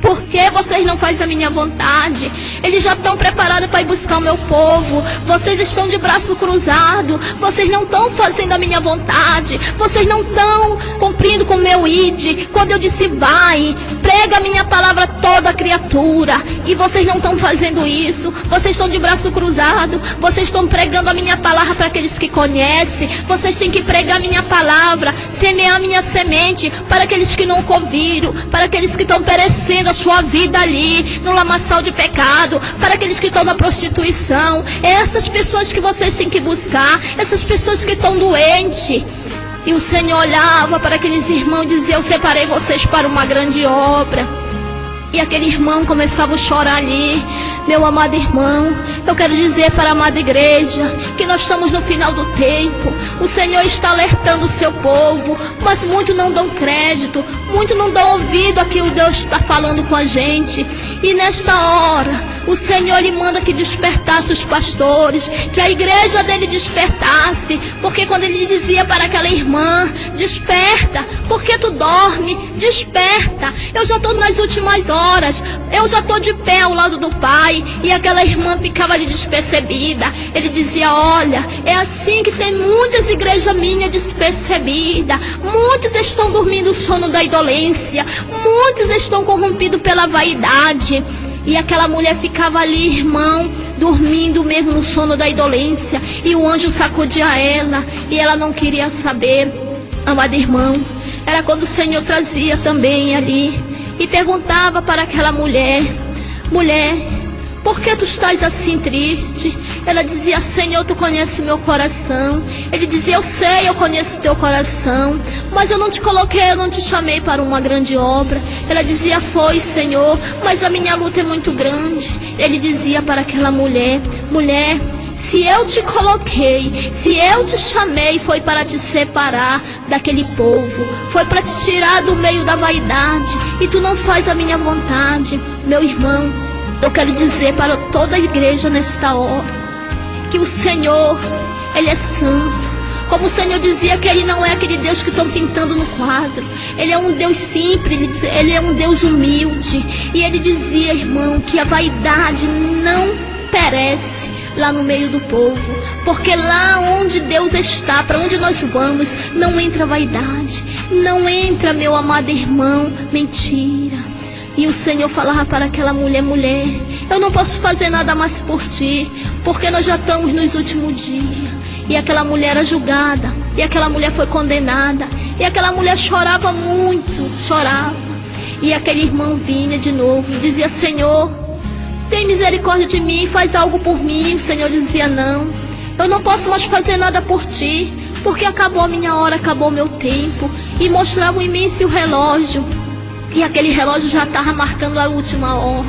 Por que vocês não fazem a minha vontade? Eles já estão preparados para ir buscar o meu povo. Vocês estão de braço cruzado. Vocês não estão fazendo a minha vontade. Vocês não estão cumprindo com o meu id. Quando eu disse vai, prega a minha palavra a toda criatura. E vocês não estão fazendo isso. Vocês estão de braço cruzado. Vocês estão pregando a minha palavra para aqueles que conhecem. Vocês têm que pregar a minha palavra, semear a minha semente para aqueles que não ouviram, para aqueles que estão perecendo a sua vida ali no lamaçal de pecado, para aqueles que estão na prostituição. Essas pessoas que vocês têm que buscar, essas pessoas que estão doentes. E o Senhor olhava para aqueles irmãos e dizia: eu separei vocês para uma grande obra. E aquele irmão começava a chorar ali. Meu amado irmão, eu quero dizer para a amada igreja que nós estamos no final do tempo. O Senhor está alertando o seu povo, mas muitos não dão crédito, muitos não dão ouvido a que o Deus está falando com a gente. E nesta hora, o Senhor lhe manda que despertasse os pastores, que a igreja dele despertasse. Porque quando ele dizia para aquela irmã: desperta, porque tu dorme, desperta, eu já estou nas últimas horas, eu já estou de pé ao lado do Pai. E aquela irmã ficava ali despercebida. Ele dizia: olha, é assim que tem muitas igrejas minhas despercebidas. Muitos estão dormindo o sono da indolência, muitos estão corrompidos pela vaidade. E aquela mulher ficava ali, irmão, dormindo mesmo no sono da indolência. E o anjo sacudia ela e ela não queria saber. Amado irmão, era quando o Senhor trazia também ali e perguntava para aquela mulher: mulher, por que tu estás assim triste? Ela dizia: Senhor, tu conheces meu coração. Ele dizia: eu sei, eu conheço teu coração, mas eu não te coloquei, eu não te chamei para uma grande obra. Ela dizia: foi, Senhor, mas a minha luta é muito grande. Ele dizia para aquela mulher: mulher, se eu te coloquei, se eu te chamei, foi para te separar daquele povo, foi para te tirar do meio da vaidade, e tu não faz a minha vontade. Meu irmão, eu quero dizer para toda a igreja nesta hora que o Senhor, Ele é santo. Como o Senhor dizia que Ele não é aquele Deus que estão pintando no quadro. Ele é um Deus simples, Ele é um Deus humilde. E Ele dizia, irmão, que a vaidade não perece lá no meio do povo. Porque lá onde Deus está, para onde nós vamos, não entra vaidade. Não entra, meu amado irmão, mentira. E o Senhor falava para aquela mulher: mulher, eu não posso fazer nada mais por ti, porque nós já estamos nos últimos dias. E aquela mulher era julgada, e aquela mulher foi condenada, e aquela mulher chorava muito, chorava. E aquele irmão vinha de novo e dizia: Senhor, tem misericórdia de mim, faz algo por mim. O Senhor dizia: não, eu não posso mais fazer nada por ti, porque acabou a minha hora, acabou o meu tempo. E mostrava um imenso relógio, e aquele relógio já estava marcando a última hora.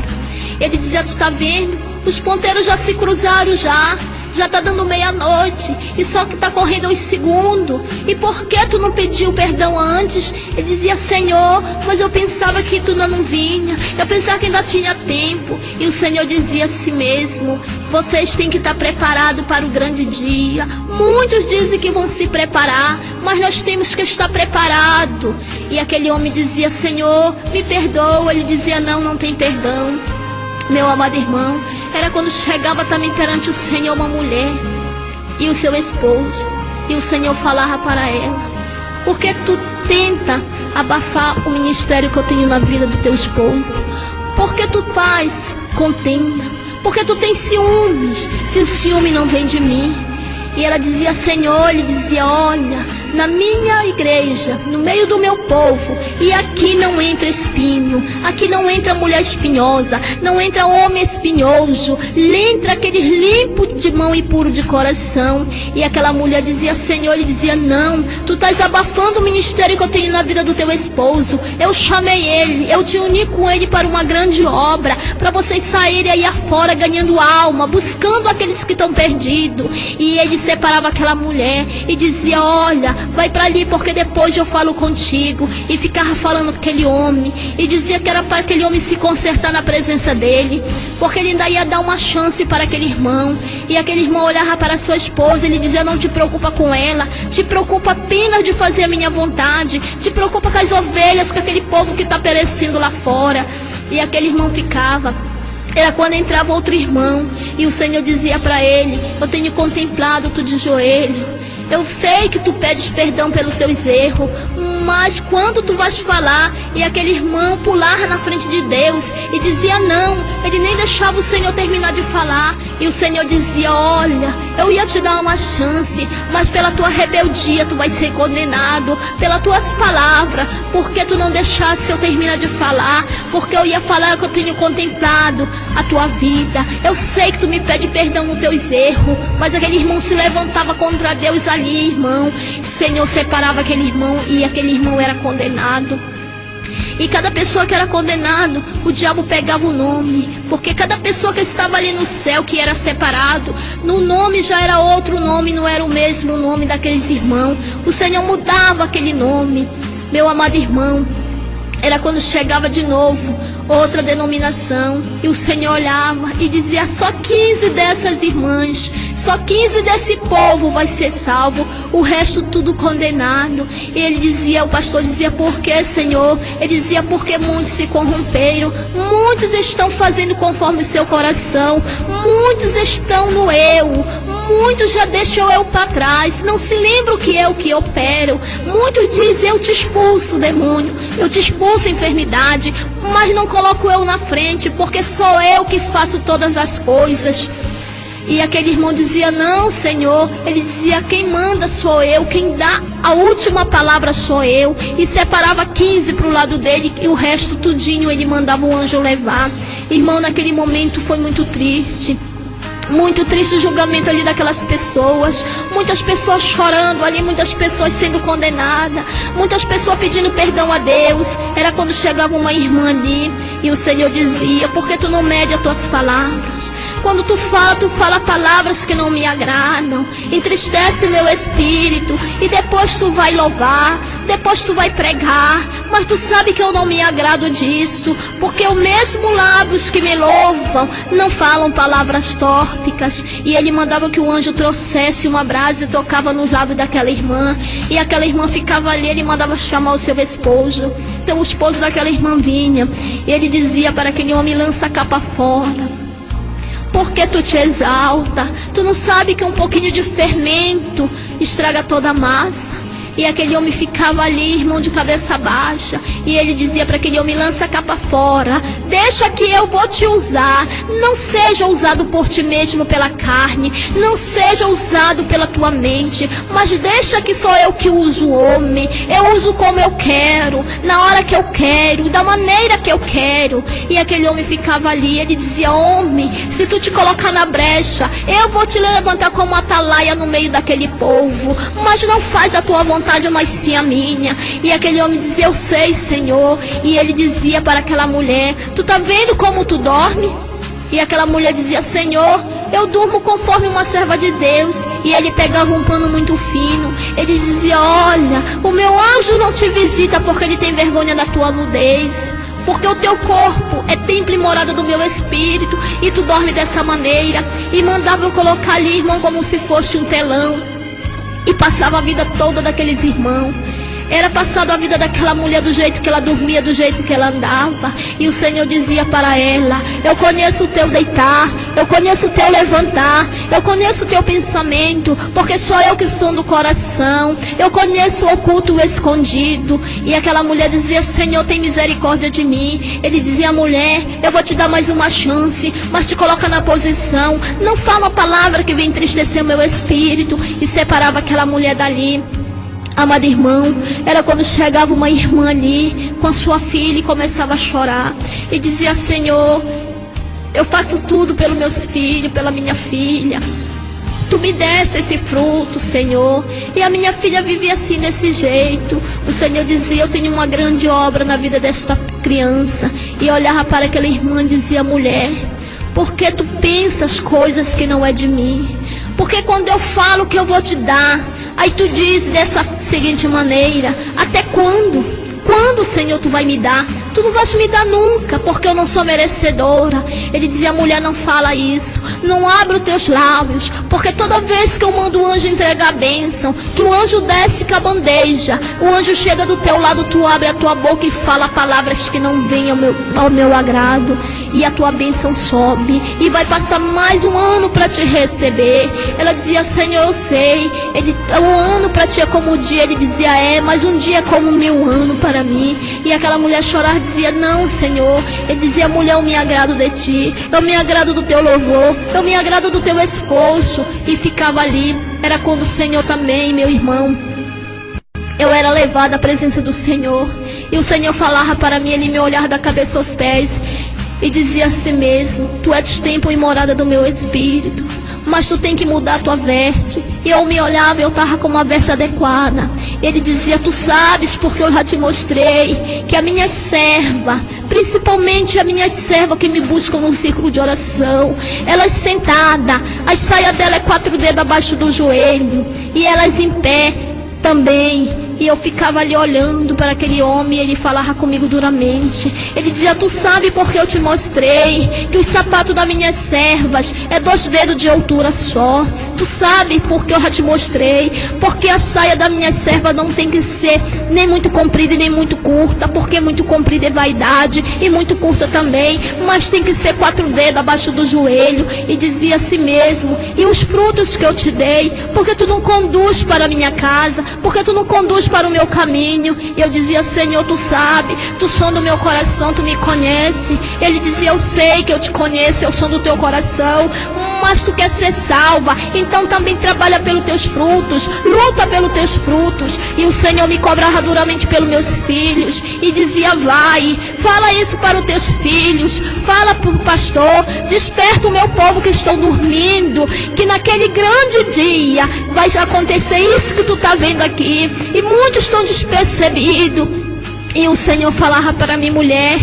Ele dizia: tu está vendo? Os ponteiros já se cruzaram já está dando meia-noite, e só que está correndo os segundos. E por que tu não pediu perdão antes? Ele dizia: Senhor, mas eu pensava que tu ainda não vinha, eu pensava que ainda tinha tempo. E o Senhor dizia a si mesmo: vocês têm que estar preparados para o grande dia. Muitos dizem que vão se preparar, mas nós temos que estar preparados. E aquele homem dizia: Senhor, me perdoa. Ele dizia: não, não tem perdão. Meu amado irmão, era quando chegava também perante o Senhor uma mulher e o seu esposo, e o Senhor falava para ela: por que tu tenta abafar o ministério que eu tenho na vida do teu esposo? Por que tu faz contenda? Por que tu tens ciúmes, se o ciúme não vem de mim? E ela dizia: Senhor, ele dizia: olha, na minha igreja, no meio do meu povo, e aqui não entra espinho, aqui não entra mulher espinhosa, não entra homem espinhoso, entra aquele limpo de mão e puro de coração. E aquela mulher dizia: Senhor, ele dizia: não, tu estás abafando o ministério que eu tenho na vida do teu esposo. Eu chamei ele, eu te uni com ele para uma grande obra, para vocês saírem aí afora ganhando alma, buscando aqueles que estão perdidos. E ele separava aquela mulher e dizia: olha, vai para ali, porque depois eu falo contigo. E ficava falando com aquele homem, e dizia que era para aquele homem se consertar na presença dele, porque ele ainda ia dar uma chance para aquele irmão. E aquele irmão olhava para sua esposa, ele dizia: não te preocupa com ela, te preocupa apenas de fazer a minha vontade, te preocupa com as ovelhas, com aquele povo que está perecendo lá fora. e aquele irmão ficava. Era quando entrava outro irmão e o Senhor dizia para ele: eu tenho contemplado tu de joelho. Eu sei que tu pedes perdão pelos teus erros, mas quando tu vais falar, e aquele irmão pulava na frente de Deus e dizia não, ele nem deixava o Senhor terminar de falar. E o Senhor dizia: olha, eu ia te dar uma chance, mas pela tua rebeldia tu vai ser condenado, pelas tuas palavras, porque tu não deixasse eu terminar de falar, porque eu ia falar que eu tenho contemplado a tua vida. Eu sei que tu me pede perdão nos teus erros, mas aquele irmão se levantava contra Deus ali, irmão. O Senhor separava aquele irmão e aquele irmão era condenado. E cada pessoa que era condenado, o diabo pegava o nome, porque cada pessoa que estava ali no céu, que era separado, no nome já era outro nome, não era o mesmo nome daqueles irmãos. O Senhor mudava aquele nome. Meu amado irmão, era quando chegava de novo outra denominação, e o Senhor olhava e dizia: só 15 dessas irmãs, só 15 desse povo vai ser salvo, o resto tudo condenado. E ele dizia, o pastor dizia: por que, Senhor? Ele dizia: porque muitos se corromperam, muitos estão fazendo conforme o seu coração, muitos estão no eu, muitos já deixam eu para trás, não se lembram que eu que opero. Muitos dizem: eu te expulso, demônio, eu te expulso, enfermidade, mas não coloco eu na frente, porque sou eu que faço todas as coisas. E aquele irmão dizia: não, Senhor. Ele dizia: quem manda sou eu, quem dá a última palavra sou eu. E separava 15 para o lado dele, e o resto tudinho ele mandava o anjo levar. Irmão, naquele momento foi muito triste. Muito triste o julgamento ali daquelas pessoas. Muitas pessoas chorando ali, muitas pessoas sendo condenadas, muitas pessoas pedindo perdão a Deus. Era quando chegava uma irmã ali e o Senhor dizia: por que tu não mede as tuas palavras? Quando tu fala palavras que não me agradam, entristece meu espírito, e depois tu vai louvar, depois tu vai pregar, mas tu sabe que eu não me agrado disso, porque o mesmo lábios que me louvam não falam palavras tópicas. E ele mandava que o anjo trouxesse uma brasa e tocava nos lábios daquela irmã, e aquela irmã ficava ali. Ele mandava chamar o seu esposo. Então o esposo daquela irmã vinha, e ele dizia para aquele homem: lança a capa fora, porque tu te exalta. Tu não sabe que um pouquinho de fermento estraga toda a massa. E aquele homem ficava ali, irmão, de cabeça baixa. E ele dizia para aquele homem: lança a capa fora, deixa que eu vou te usar. Não seja usado por ti mesmo pela carne, não seja usado pela tua mente, mas deixa que sou eu que uso o homem. Eu uso como eu quero, na hora que eu quero, da maneira que eu quero. E aquele homem ficava ali. Ele dizia: homem, se tu te colocar na brecha, eu vou te levantar como atalaia no meio daquele povo, mas não faz a tua vontade, mas sim a minha. E aquele homem dizia: eu sei, Senhor. E ele dizia para aquela mulher: tu tá vendo como tu dorme? E aquela mulher dizia: Senhor, eu durmo conforme uma serva de Deus. E ele pegava um pano muito fino. Ele dizia: olha, o meu anjo não te visita porque ele tem vergonha da tua nudez, porque o teu corpo é templo e morada do meu espírito, e tu dorme dessa maneira. E mandava eu colocar ali, irmão, como se fosse um telão. E passava a vida toda daqueles irmãos. Era passado a vida daquela mulher do jeito que ela dormia, do jeito que ela andava. E o Senhor dizia para ela: eu conheço o teu deitar, eu conheço o teu levantar, eu conheço o teu pensamento, porque sou eu que sou do coração. Eu conheço o oculto e o escondido. E aquela mulher dizia: Senhor, tem misericórdia de mim. Ele dizia: mulher, eu vou te dar mais uma chance, mas te coloca na posição, não fala a palavra que vem entristecer o meu espírito. E separava aquela mulher dali. Amado irmão, era quando chegava uma irmã ali com a sua filha e começava a chorar e dizia: Senhor, eu faço tudo pelos meus filhos, pela minha filha. Tu me desse esse fruto, Senhor. E a minha filha vivia assim, desse jeito. O Senhor dizia: eu tenho uma grande obra na vida desta criança. E olhava para aquela irmã e dizia: mulher, por que tu pensas coisas que não é de mim? Porque quando eu falo que eu vou te dar, aí tu diz dessa seguinte maneira: até quando? quando, Senhor, tu vai me dar? Tu não vais me dar nunca, porque eu não sou merecedora. Ele dizia: mulher, não fala isso, não abre os teus lábios, porque toda vez que eu mando o anjo entregar a bênção, que o anjo desce com a bandeja, o anjo chega do teu lado, tu abre a tua boca e fala palavras que não vêm ao meu agrado, e a tua bênção sobe, e vai passar mais um ano para te receber. Ela dizia: Senhor, eu sei, um ano para ti é como um dia. Ele dizia: mas um dia é como 1000 anos para mim. E aquela mulher chorar dizia: não, Senhor. Ele dizia: mulher, eu me agrado de ti, eu me agrado do teu louvor, eu me agrado do teu esforço. E ficava ali. Era quando o Senhor também, meu irmão, eu era levada à presença do Senhor, e o Senhor falava para mim, ele me olhava da cabeça aos pés e dizia assim mesmo: tu és templo e morada do meu espírito, mas tu tem que mudar a tua veste. E eu me olhava, eu estava com uma veste adequada. Ele dizia: tu sabes, porque eu já te mostrei que a minha serva, principalmente a minha serva que me buscam no círculo de oração, elas sentadas, as saias dela é 4 dedos abaixo do joelho, e elas em pé também. E eu ficava ali olhando para aquele homem, e ele falava comigo duramente. Ele dizia: tu sabe porque eu te mostrei que os sapatos das minhas servas é 2 dedos de altura só. Tu sabe porque eu já te mostrei, porque a saia da minha serva não tem que ser nem muito comprida e nem muito curta, porque muito comprida é vaidade e muito curta também, mas tem que ser 4 dedos abaixo do joelho. E dizia assim mesmo: e os frutos que eu te dei, porque tu não conduz para a minha casa, porque tu não conduz para o meu caminho. E eu dizia: Senhor, tu sabe, tu sonda o meu coração, tu me conhece. Ele dizia: eu sei que eu te conheço, eu sondo o teu coração, mas tu quer ser salva, então também trabalha pelos teus frutos, luta pelos teus frutos. E o Senhor me cobrava duramente pelos meus filhos, e dizia: vai, fala isso para os teus filhos, fala para o pastor, desperta o meu povo que estão dormindo, que naquele grande dia vai acontecer isso que tu está vendo aqui. E muitos estão despercebidos. E o Senhor falava para mim: mulher,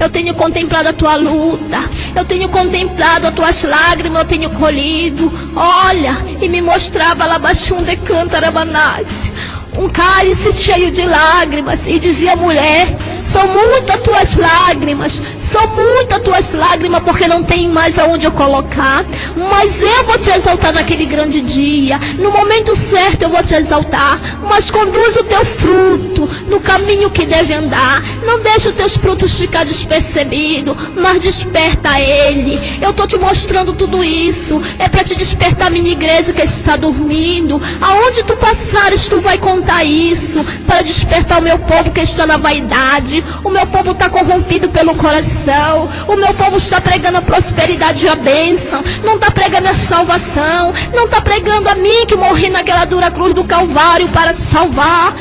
eu tenho contemplado a tua luta, eu tenho contemplado as tuas lágrimas, eu tenho colhido. Olha, e me mostrava lá baixunde cantarabanás, um cálice cheio de lágrimas, e dizia: mulher, são muitas tuas lágrimas, são muitas tuas lágrimas, porque não tem mais aonde eu colocar, mas eu vou te exaltar naquele grande dia, no momento certo eu vou te exaltar, mas conduz o teu fruto no caminho que deve andar, não deixa os teus frutos ficar despercebidos, mas desperta ele. Eu estou te mostrando tudo isso, é para te despertar a minha igreja que está dormindo. Aonde tu passares, tu vai contar isso, para despertar o meu povo que está na vaidade. O meu povo está corrompido pelo coração, o meu povo está pregando a prosperidade e a bênção, não está pregando a salvação, não está pregando a mim que morri naquela dura cruz do Calvário para salvar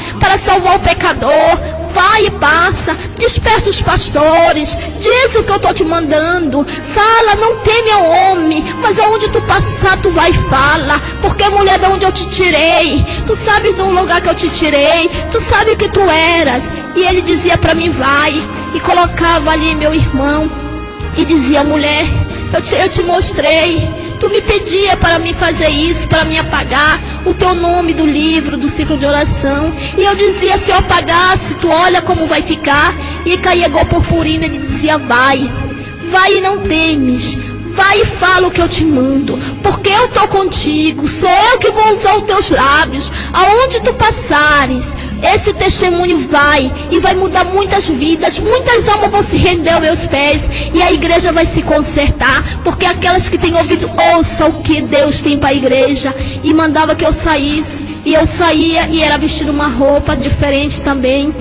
o pecador. Vai e passa, desperta os pastores, diz o que eu estou te mandando, fala, não teme ao homem, mas aonde tu passar tu vai e fala, porque mulher, de onde eu te tirei, tu sabe do lugar que eu te tirei, tu sabe o que tu eras. E ele dizia para mim: vai, e colocava ali meu irmão, e dizia: mulher, eu te mostrei, tu me pedia para me fazer isso, para me apagar o teu nome do livro, do ciclo de oração. E eu dizia: se eu apagasse, tu olha como vai ficar. E caía igual purpurina. Ele dizia: vai, vai e não temes, vai e fala o que eu te mando, porque eu estou contigo, sou eu que vou usar os teus lábios. Aonde tu passares, esse testemunho vai, e vai mudar muitas vidas, muitas almas vão se render aos meus pés, e a igreja vai se consertar, porque aquelas que têm ouvido, ouçam o que Deus tem para a igreja. E mandava que eu saísse, e eu saía, e era vestido uma roupa diferente também.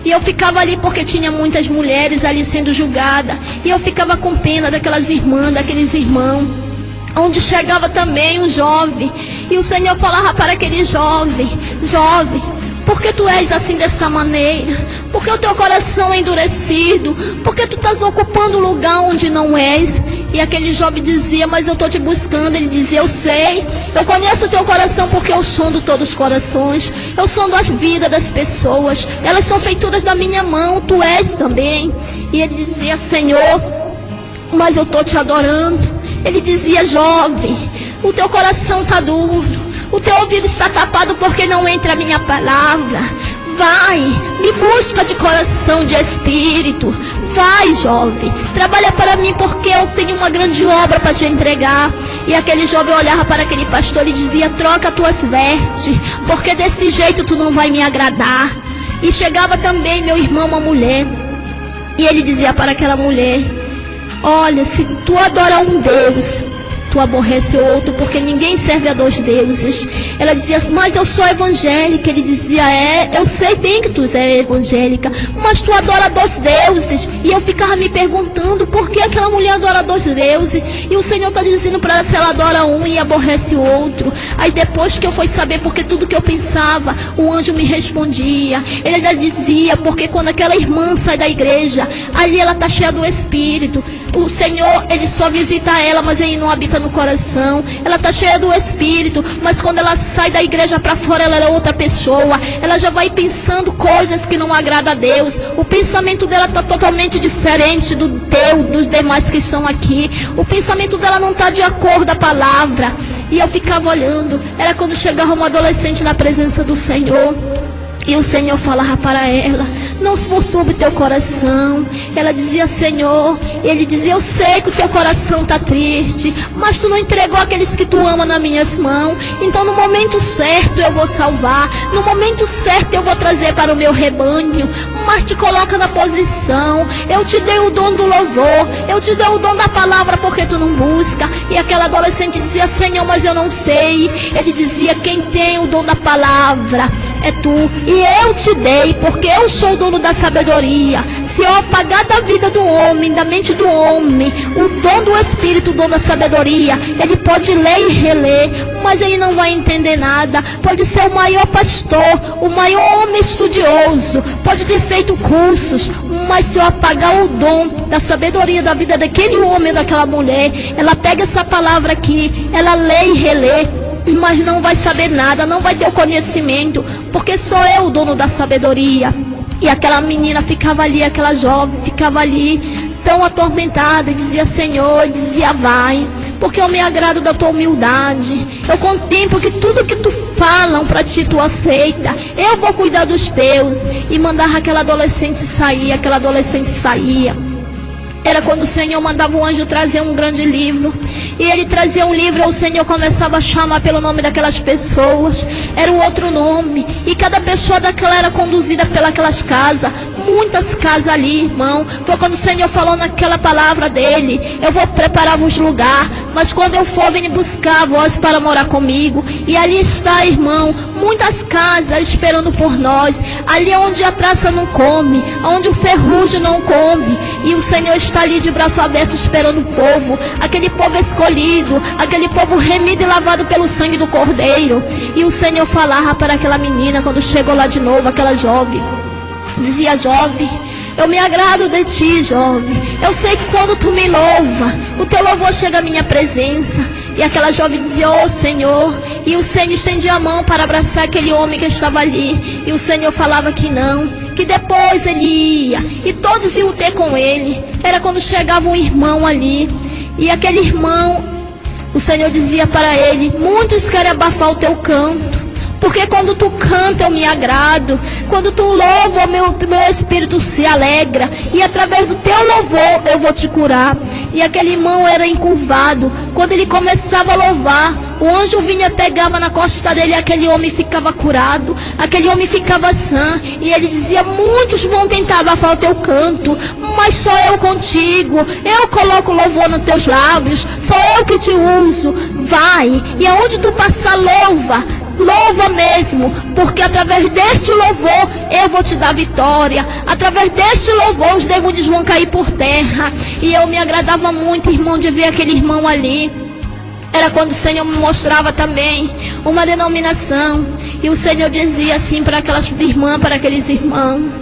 E eu ficava ali porque tinha muitas mulheres ali sendo julgadas, e eu ficava com pena daquelas irmãs, daqueles irmãos. Onde chegava também um jovem, e o Senhor falava para aquele jovem: jovem, por que tu és assim dessa maneira? Porque o teu coração é endurecido, porque tu estás ocupando um lugar onde não és. E aquele jovem dizia: mas eu estou te buscando. Ele dizia: eu sei, eu conheço o teu coração, porque eu sondo todos os corações, eu sondo as vidas das pessoas, elas são feituras da minha mão, tu és também. E ele dizia: Senhor, mas eu estou te adorando. Ele dizia: jovem, o teu coração está duro, o teu ouvido está tapado porque não entra a minha palavra. Vai, me busca de coração, de espírito. Vai, jovem, trabalha para mim, porque eu tenho uma grande obra para te entregar. E aquele jovem olhava para aquele pastor e dizia: troca tuas vestes, porque desse jeito tu não vai me agradar. E chegava também, meu irmão, uma mulher, e ele dizia para aquela mulher: olha, se tu adora um Deus, tu aborrece o outro, porque ninguém serve a dois deuses. Ela dizia: mas eu sou evangélica. Ele dizia: eu sei bem que tu é evangélica, mas tu adora dois deuses. E eu ficava me perguntando por que aquela mulher adora dois deuses, e o Senhor está dizendo para ela se ela adora um e aborrece o outro. Aí depois que eu fui saber, porque tudo que eu pensava, o anjo me respondia. Ele já dizia: porque quando aquela irmã sai da igreja, ali ela está cheia do Espírito. O Senhor, Ele só visita ela, mas Ele não habita no coração. Ela está cheia do Espírito, mas quando ela sai da igreja para fora, ela é outra pessoa. Ela já vai pensando coisas que não agradam a Deus. O pensamento dela está totalmente diferente do dos demais que estão aqui. O pensamento dela não está de acordo com a palavra. E eu ficava olhando. Era quando chegava um adolescente na presença do Senhor, e o Senhor falava para ela: não perturbe teu coração. Ela dizia: Senhor. Ele dizia: eu sei que o teu coração está triste, mas tu não entregou aqueles que tu ama nas minhas mãos. Então no momento certo eu vou salvar, no momento certo eu vou trazer para o meu rebanho. Mas te coloca na posição. Eu te dei o dom do louvor, eu te dei o dom da palavra, porque tu não busca. E aquela adolescente dizia: Senhor, mas eu não sei. Ele dizia: quem tem o dom da palavra é tu, e eu te dei, porque eu sou o dono da sabedoria. Se eu apagar da vida do homem, da mente do homem, o dom do Espírito, o dom da sabedoria, ele pode ler e reler, mas ele não vai entender nada. Pode ser o maior pastor, o maior homem estudioso, pode ter feito cursos, mas se eu apagar o dom da sabedoria da vida daquele homem, daquela mulher, ela pega essa palavra aqui, ela lê e relê, mas não vai saber nada, não vai ter o conhecimento, porque só é o dono da sabedoria. E aquela menina ficava ali, aquela jovem ficava ali tão atormentada, e dizia: Senhor, dizia: vai, porque eu me agrado da tua humildade. Eu contemplo que tudo que tu falam para ti tu aceita. Eu vou cuidar dos teus. E mandava aquela adolescente sair, aquela adolescente saía. Era quando o Senhor mandava o anjo trazer um grande livro. E ele trazia um livro, e o Senhor começava a chamar pelo nome daquelas pessoas. Era o outro nome. E cada pessoa daquela era conduzida pelas casas. Muitas casas ali, irmão. Foi quando o Senhor falou naquela palavra dele: eu vou preparar-vos lugar, mas quando eu for, venha buscar vós para morar comigo. E ali está, irmão, muitas casas esperando por nós. Ali onde a praça não come, onde o ferrugem não come. E o Senhor está ali de braço aberto esperando o povo. Aquele povo escolhido, aquele povo remido e lavado pelo sangue do Cordeiro. E o Senhor falava para aquela menina, quando chegou lá de novo, aquela jovem, dizia: jovem, eu me agrado de ti, jovem. Eu sei que quando tu me louva, o teu louvor chega à minha presença. E aquela jovem dizia: oh Senhor. E o Senhor estendia a mão para abraçar aquele homem que estava ali. E o Senhor falava que não, que depois ele ia, e todos iam ter com ele. Era quando chegava um irmão ali, e aquele irmão, o Senhor dizia para ele: muitos querem abafar o teu canto, porque quando tu canta eu me agrado, quando tu louva, meu espírito se alegra, e através do teu louvor eu vou te curar. E aquele irmão era encurvado. Quando ele começava a louvar, o anjo vinha, pegava na costa dele, e aquele homem ficava curado, aquele homem ficava sã. E ele dizia: muitos vão tentar abafar o teu canto, mas só eu contigo. Eu coloco louvor nos teus lábios, só eu que te uso. Vai, e aonde tu passar, louva. Louva mesmo, porque através deste louvor eu vou te dar vitória. Através deste louvor os demônios vão cair por terra. E eu me agradava muito, irmão, de ver aquele irmão ali. Era quando o Senhor me mostrava também uma denominação, e o Senhor dizia assim para aquelas irmãs, para aqueles irmãos: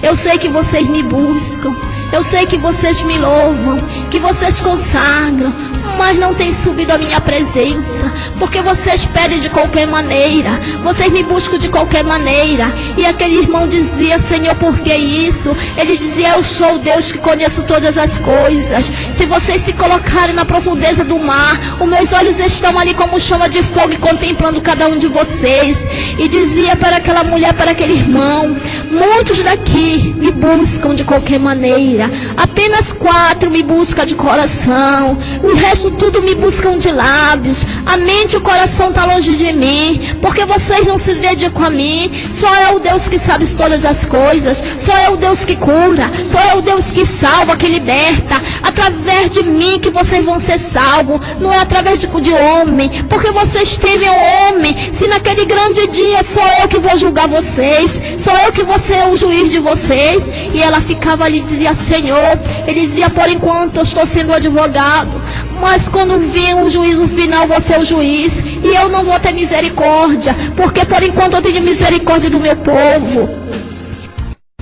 eu sei que vocês me buscam, Eu sei que vocês me louvam, que vocês consagram, mas não tem subido a minha presença, porque vocês pedem de qualquer maneira, vocês me buscam de qualquer maneira. E aquele irmão dizia: Senhor, por que isso? Ele dizia: eu sou o Deus que conheço todas as coisas. Se vocês se colocarem na profundeza do mar, os meus olhos estão ali como chama de fogo e contemplando cada um de vocês. E dizia para aquela mulher, para aquele irmão: muitos daqui me buscam de qualquer maneira, apenas 4 me buscam de coração, o resto tudo me buscam de lábios. A mente e o coração está longe de mim, porque vocês não se dedicam a mim. Só é o Deus que sabe todas as coisas, só é o Deus que cura, só é o Deus que salva, que liberta. Através de mim que vocês vão ser salvos, não é através de homem, porque vocês temem o homem. Se naquele grande dia sou eu que vou julgar vocês, sou eu que vou ser o juiz de vocês. E ela ficava ali e dizia: Senhor, ele dizia: por enquanto eu estou sendo advogado, mas quando vir o juízo final, vou ser o juiz, e eu não vou ter misericórdia, porque por enquanto eu tenho misericórdia do meu povo.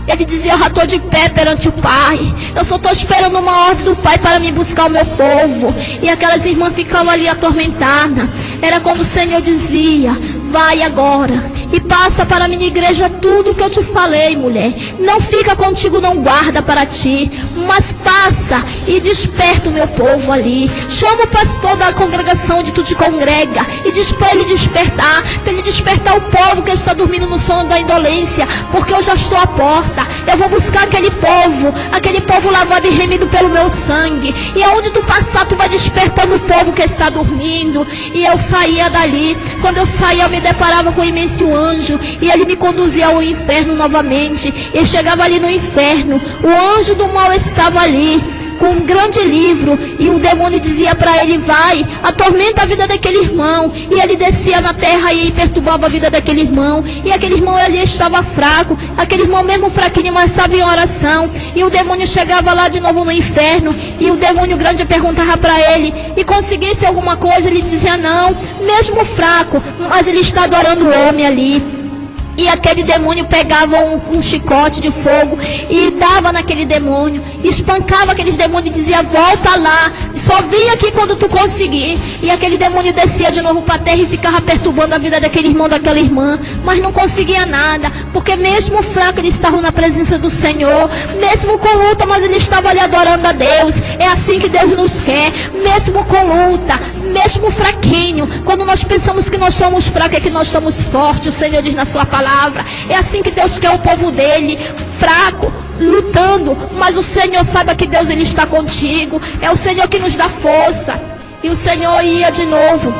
Ele dizia: eu já estou de pé perante o Pai, eu só estou esperando uma ordem do Pai para me buscar o meu povo. E aquelas irmãs ficavam ali atormentadas. Era quando o Senhor dizia: vai agora e passa para a minha igreja tudo que eu te falei, mulher. Não fica contigo, não guarda para ti, mas passa e desperta o meu povo ali. Chama o pastor da congregação onde tu te congrega e diz para ele despertar o povo que está dormindo no sono da indolência, porque eu já estou à porta. Eu vou buscar aquele povo lavado e remido pelo meu sangue, e aonde tu passar, tu vai despertando o povo que está dormindo. E eu saía dali. Quando eu saía, eu me deparava com um imenso anjo, e ele me conduzia ao inferno novamente. Eu chegava ali no inferno, o anjo do mal estava ali com um grande livro, e o demônio dizia para ele: vai, atormenta a vida daquele irmão. E ele descia na terra e perturbava a vida daquele irmão, e aquele irmão ali estava fraco, aquele irmão mesmo fraquinho, mas estava em oração. E o demônio chegava lá de novo no inferno, e o demônio grande perguntava para ele: e conseguisse alguma coisa? Ele dizia: não, mesmo fraco, mas ele está adorando o homem ali. E aquele demônio pegava um chicote de fogo e dava naquele demônio, espancava aqueles demônios e dizia: volta lá, só vem aqui quando tu conseguir. E aquele demônio descia de novo para a terra e ficava perturbando a vida daquele irmão, daquela irmã, mas não conseguia nada, porque mesmo fraco ele estava na presença do Senhor, mesmo com luta, mas ele estava ali adorando a Deus. É assim que Deus nos quer, mesmo com luta, mesmo fraquinho. Quando nós pensamos que nós somos fracos, é que nós estamos fortes. O Senhor diz na sua palavra: é assim que Deus quer o povo dele, fraco, lutando, mas o Senhor sabe que Deus ele está contigo. É o Senhor que nos dá força. E o Senhor ia de novo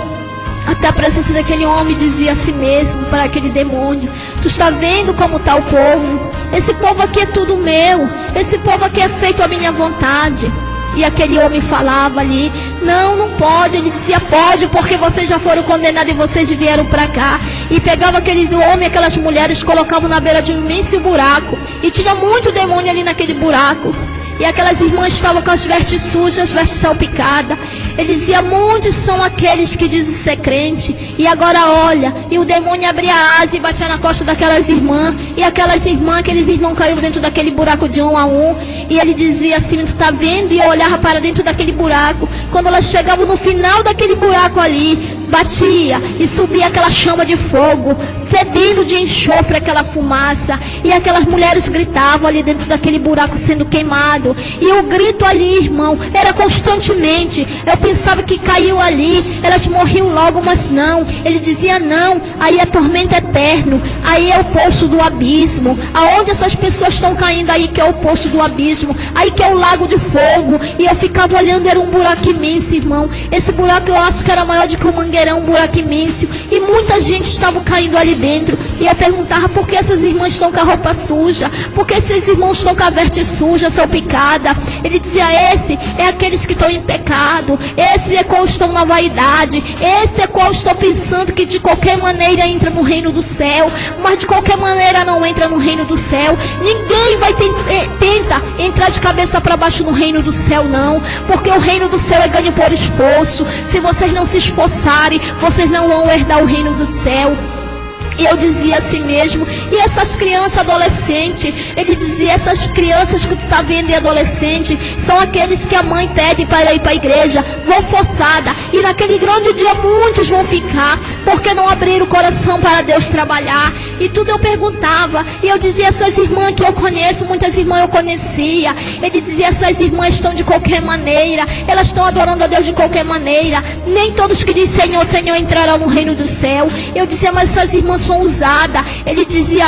até a presença daquele homem, dizia a si mesmo para aquele demônio: tu está vendo como está o povo? Esse povo aqui é tudo meu, esse povo aqui é feito à minha vontade. E aquele homem falava ali: não pode. Ele dizia: pode, porque vocês já foram condenados e vocês vieram para cá. E pegava aqueles homens, aquelas mulheres, colocavam na beira de um imenso buraco, e tinha muito demônio ali naquele buraco. E aquelas irmãs estavam com as vestes sujas, as vestes salpicadas. Ele dizia: muitos são aqueles que dizem ser crente, e agora olha. E o demônio abria a asa e batia na costa daquelas irmãs, e aquelas irmãs, aqueles irmãos caíram dentro daquele buraco de um a um. E ele dizia assim: tu está vendo? E eu olhava para dentro daquele buraco. Quando elas chegavam no final daquele buraco ali, batia e subia aquela chama de fogo, fedendo de enxofre aquela fumaça, e aquelas mulheres gritavam ali dentro daquele buraco sendo queimado. E o grito ali, irmão, era constantemente. Eu pensava que caiu ali, elas morriam logo, mas não. Ele dizia: não, aí é tormento eterno, aí é o poço do abismo. Aonde essas pessoas estão caindo, aí que é o poço do abismo, aí que é o lago de fogo. E eu ficava olhando, era um buraco imenso, irmão. Esse buraco eu acho que era maior do que um mangueirão, um buraco imenso, e muita gente estava caindo ali dentro. E eu perguntava: por que essas irmãs estão com a roupa suja? Por que esses irmãos estão com a veste suja, salpicada? Ele dizia: esse é aqueles que estão em pecado, esse é qual estão na vaidade, esse é qual estou pensando que de qualquer maneira entra no reino do céu, mas de qualquer maneira não entra no reino do céu. Ninguém vai tenta entrar de cabeça para baixo no reino do céu, não, porque o reino do céu é ganho por esforço. Se vocês não se esforçarem, vocês não vão herdar o reino do céu. E eu dizia assim mesmo, e essas crianças adolescentes, ele dizia, essas crianças que tu tá vendo e adolescente, são aqueles que a mãe pede para ir para a igreja, vão forçada, e naquele grande dia muitos vão ficar, porque não abriram o coração para Deus trabalhar. E tudo eu perguntava, e eu dizia, essas irmãs que eu conheço, muitas irmãs eu conhecia, ele dizia, essas irmãs estão de qualquer maneira, elas estão adorando a Deus de qualquer maneira, nem todos que dizem Senhor, Senhor entrarão no reino do céu. Eu dizia, mas essas irmãs são usadas. Ele dizia,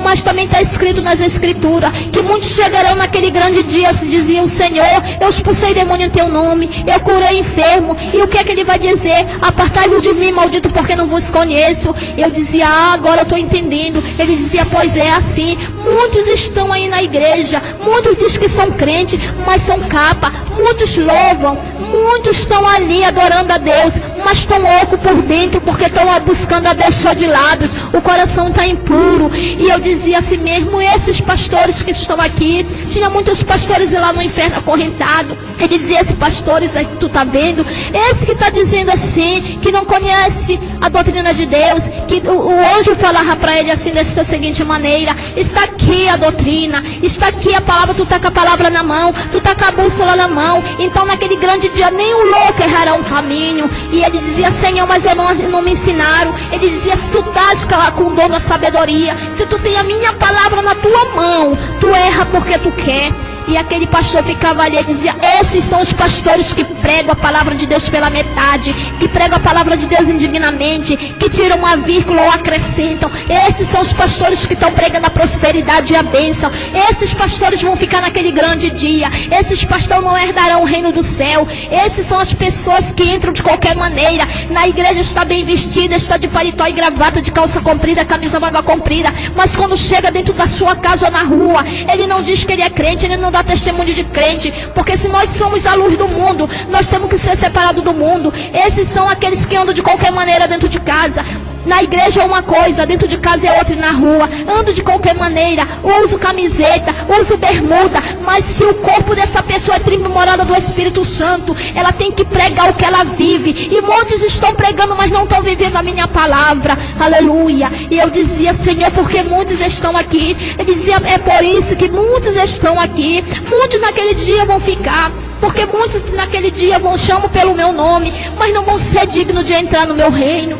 mas também está escrito nas escrituras, que muitos chegarão naquele grande dia, diziam, Senhor, eu expulsei demônio em teu nome, eu curei enfermo, e o que é que ele vai dizer? Apartai-vos de mim, maldito, porque não vos conheço. Eu dizia, agora eu estou entendendo. Ele dizia, pois é assim, muitos estão aí na igreja, muitos dizem que são crentes, mas são capa, muitos louvam, muitos estão ali adorando a Deus, mas estão loucos por dentro, porque estão buscando a Deus só de lábios, o coração está impuro. E eu dizia assim mesmo, esses pastores que estão aqui, tinha muitos pastores lá no inferno acorrentado. Ele dizia, esses pastores aí que tu tá vendo, esse que está dizendo assim, que não conhece a doutrina de Deus, que o anjo falava para ele assim, desta seguinte maneira, está aqui a doutrina, está aqui a palavra, tu tá com a palavra na mão, tu tá com a bússola na mão, então naquele grande dia nem o louco errará um caminho. E ele dizia, Senhor, mas eu não me ensinaram. Ele dizia, se tu estás com o dom da sabedoria, se tu tem a minha palavra na tua mão, tu erra porque tu quer. E aquele pastor ficava ali e dizia, esses são os pastores que pregam a palavra de Deus pela metade, que pregam a palavra de Deus indignamente, que tiram uma vírgula ou acrescentam. Esses são os pastores que estão pregando a prosperidade e a bênção. Esses pastores vão ficar naquele grande dia. Esses pastores não herdarão o reino do céu. Esses são as pessoas que entram de qualquer maneira. Na igreja está bem vestida, está de paletó e gravata, de calça comprida, camisa manga comprida, mas quando chega dentro da sua casa ou na rua, ele não diz que ele é crente, ele não dá testemunho de crente, porque se nós somos a luz do mundo, nós temos que ser separados do mundo. Esses são aqueles que andam de qualquer maneira dentro de casa. Na igreja é uma coisa, dentro de casa é outra, e na rua ando de qualquer maneira, uso camiseta, uso bermuda, mas se o corpo dessa pessoa é tribo morada do Espírito Santo, ela tem que pregar o que ela vive, e muitos estão pregando, mas não estão vivendo a minha palavra, aleluia. E eu dizia, Senhor, porque muitos estão aqui. Ele dizia, é por isso que muitos estão aqui, muitos naquele dia vão ficar, porque muitos naquele dia chamam pelo meu nome, mas não vão ser dignos de entrar no meu reino.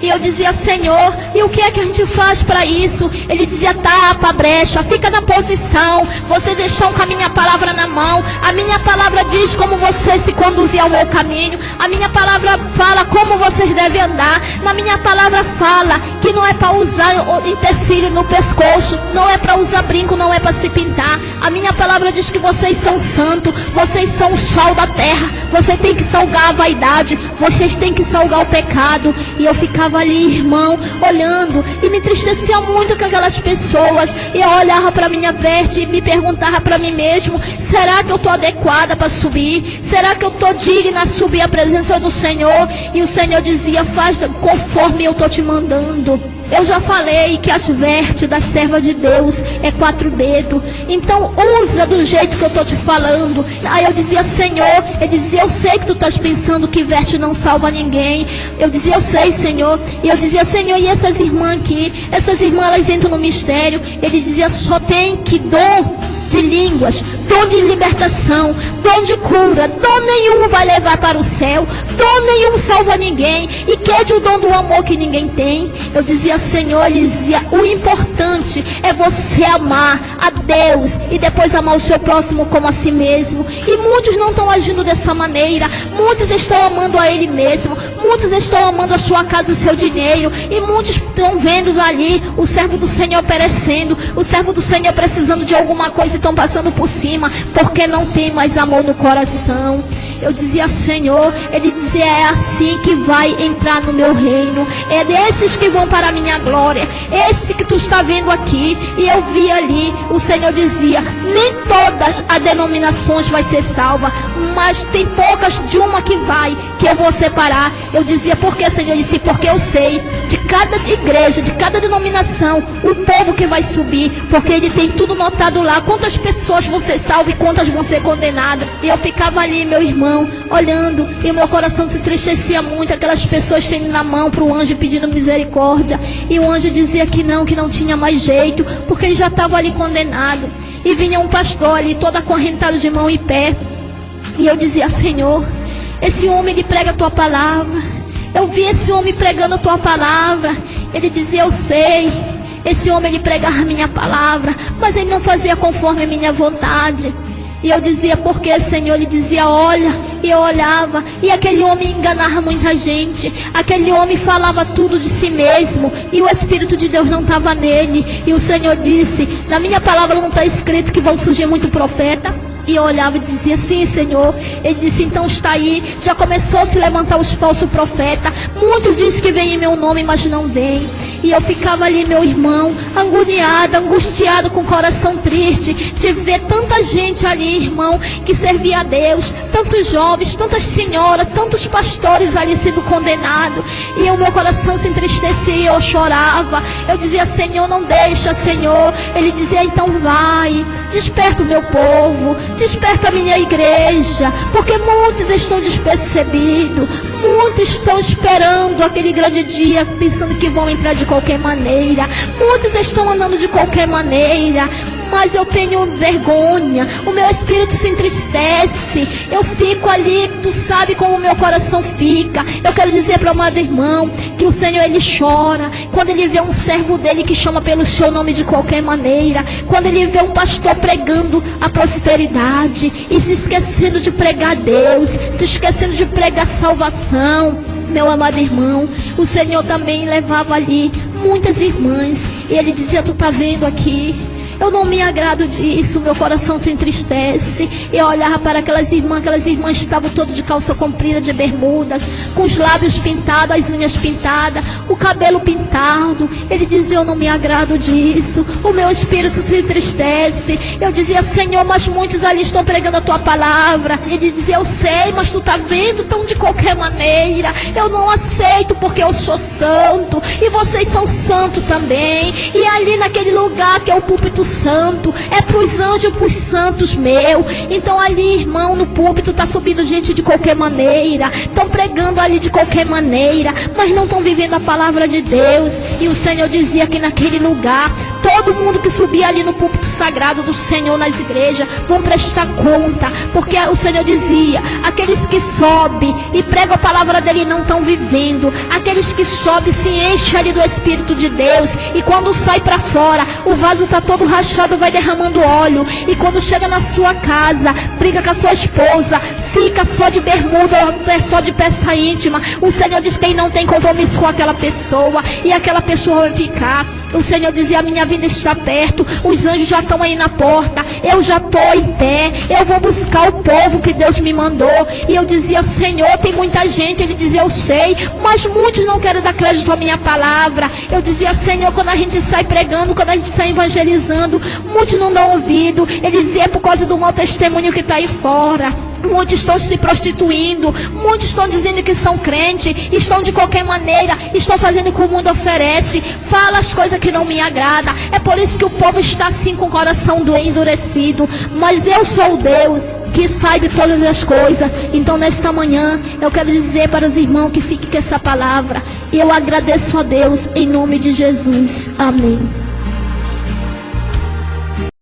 E eu dizia, Senhor, e o que é que a gente faz para isso? Ele dizia, tapa a brecha, fica na posição, vocês estão com a minha palavra na mão, a minha palavra diz como vocês se conduzem ao meu caminho, a minha palavra fala como vocês devem andar, na minha palavra fala que não é para usar utensílio no pescoço, não é para usar brinco, não é para se pintar. A minha palavra diz que vocês são santos, vocês são o sal da terra, vocês têm que salgar a vaidade, vocês têm que salgar o pecado. E eu ficava ali, irmão, olhando, e me entristecia muito com aquelas pessoas. E eu olhava para minha veste e me perguntava para mim mesmo, será que eu estou adequada para subir? Será que eu estou digna de subir a presença do Senhor? E o Senhor dizia, faz conforme eu estou te mandando. Eu já falei que as vestes da serva de Deus é 4 dedos. Então usa do jeito que eu estou te falando. Aí eu dizia, Senhor, ele dizia, eu sei que tu estás pensando que veste não salva ninguém. Eu dizia, eu sei, Senhor. E eu dizia, Senhor, e essas irmãs aqui? Essas irmãs, elas entram no mistério. Ele dizia, só tem que dom de línguas, dom de libertação, dom de cura, dom nenhum vai levar para o céu, dom nenhum salva ninguém, e quer o dom do amor que ninguém tem. Eu dizia, Senhor, ele dizia, o importante é você amar a Deus e depois amar o seu próximo como a si mesmo. E muitos não estão agindo dessa maneira, muitos estão amando a ele mesmo, muitos estão amando a sua casa e o seu dinheiro, e muitos estão vendo ali o servo do Senhor perecendo, o servo do Senhor precisando de alguma coisa, estão passando por cima, porque não tem mais amor no coração. Eu dizia, Senhor, ele dizia, é assim que vai entrar no meu reino, é desses que vão para a minha glória, esse que tu está vendo aqui. E eu vi ali, o Senhor dizia, nem todas as denominações vai ser salva, mas tem poucas de uma que vai, que eu vou separar. Eu dizia, por que, Senhor? Ele disse, porque eu sei de cada igreja, de cada denominação, o povo que vai subir, porque ele tem tudo notado lá, quantas pessoas vão ser salvas e quantas vão ser condenadas. E eu ficava ali, meu irmão, olhando, e o meu coração se entristecia muito, aquelas pessoas tendo na mão para o anjo pedindo misericórdia, e o anjo dizia que não tinha mais jeito, porque ele já estava ali condenado. E vinha um pastor ali, todo acorrentado de mão e pé, e eu dizia: Senhor, esse homem, ele prega a tua palavra. Eu vi esse homem pregando a tua palavra. Ele dizia: eu sei, esse homem, ele pregava a minha palavra, mas ele não fazia conforme a minha vontade. E eu dizia: por que, Senhor? Ele dizia: olha. E eu olhava, e aquele homem enganava muita gente. Aquele homem falava tudo de si mesmo, e o Espírito de Deus não estava nele. E o Senhor disse: na minha palavra não está escrito que vão surgir muito profeta? E eu olhava e dizia: sim, Senhor. Ele disse: então está aí, já começou a se levantar os falsos profetas. Muitos dizem que vem em meu nome, mas não vem. E eu ficava ali, meu irmão, agoniada, angustiada, com o coração triste, de ver tanta gente ali, irmão, que servia a Deus, tantos jovens, tantas senhoras, tantos pastores ali sendo condenados. E o meu coração se entristecia, eu chorava. Eu dizia: Senhor, não deixa, Senhor. Ele dizia: então vai, desperta o meu povo, desperta a minha igreja, porque muitos estão despercebidos, muitos estão esperando aquele grande dia, pensando que vão entrar de qualquer maneira, muitos estão andando de qualquer maneira, mas eu tenho vergonha, o meu espírito se entristece, eu fico ali, tu sabe como o meu coração fica. Eu quero dizer para o amado irmão que o Senhor, ele chora quando ele vê um servo dele que chama pelo seu nome de qualquer maneira, quando ele vê um pastor pregando a prosperidade e se esquecendo de pregar Deus, se esquecendo de pregar salvação. Meu amado irmão, o Senhor também levava ali muitas irmãs, e ele dizia: tu tá vendo aqui? Eu não me agrado disso, meu coração se entristece. Eu olhava para aquelas irmãs estavam todas de calça comprida, de bermudas, com os lábios pintados, as unhas pintadas, o cabelo pintado. Ele dizia: eu não me agrado disso, o meu espírito se entristece. Eu dizia: Senhor, mas muitos ali estão pregando a tua palavra. Ele dizia: eu sei, mas tu tá vendo, tão de qualquer maneira. Eu não aceito, porque eu sou santo, e vocês são santos também. E ali naquele lugar que é o púlpito santo, é para os anjos, para os santos meu. Então ali, irmão, no púlpito está subindo gente de qualquer maneira, estão pregando ali de qualquer maneira, mas não estão vivendo a palavra de Deus. E o Senhor dizia que naquele lugar, todo mundo que subia ali no púlpito sagrado do Senhor nas igrejas vão prestar conta, porque o Senhor dizia: aqueles que sobem e pregam a palavra dele não estão vivendo. Aqueles que sobem se enchem ali do Espírito de Deus, e quando sai para fora, o vaso está todo rachado, vai derramando óleo. E quando chega na sua casa, briga com a sua esposa, fica só de bermuda, é só de peça íntima. O Senhor diz que quem não tem compromisso com aquela pessoa, e aquela pessoa vai ficar. O Senhor dizia: a minha vida está perto, os anjos já estão aí na porta, eu já estou em pé, eu vou buscar o povo que Deus me mandou. E eu dizia: Senhor, tem muita gente. Ele dizia: eu sei, mas muitos não querem dar crédito à minha palavra. Eu dizia: Senhor, quando a gente sai pregando, quando a gente sai evangelizando, muitos não dão ouvido. Ele dizia: é por causa do mau testemunho que está aí fora. Muitos estão se prostituindo, muitos estão dizendo que são crentes, estão de qualquer maneira, estão fazendo o que o mundo oferece, fala as coisas que não me agradam. É por isso que o povo está assim com o coração endurecido. Mas eu sou o Deus que sabe todas as coisas. Então nesta manhã eu quero dizer para os irmãos que fiquem com essa palavra, e eu agradeço a Deus em nome de Jesus. Amém.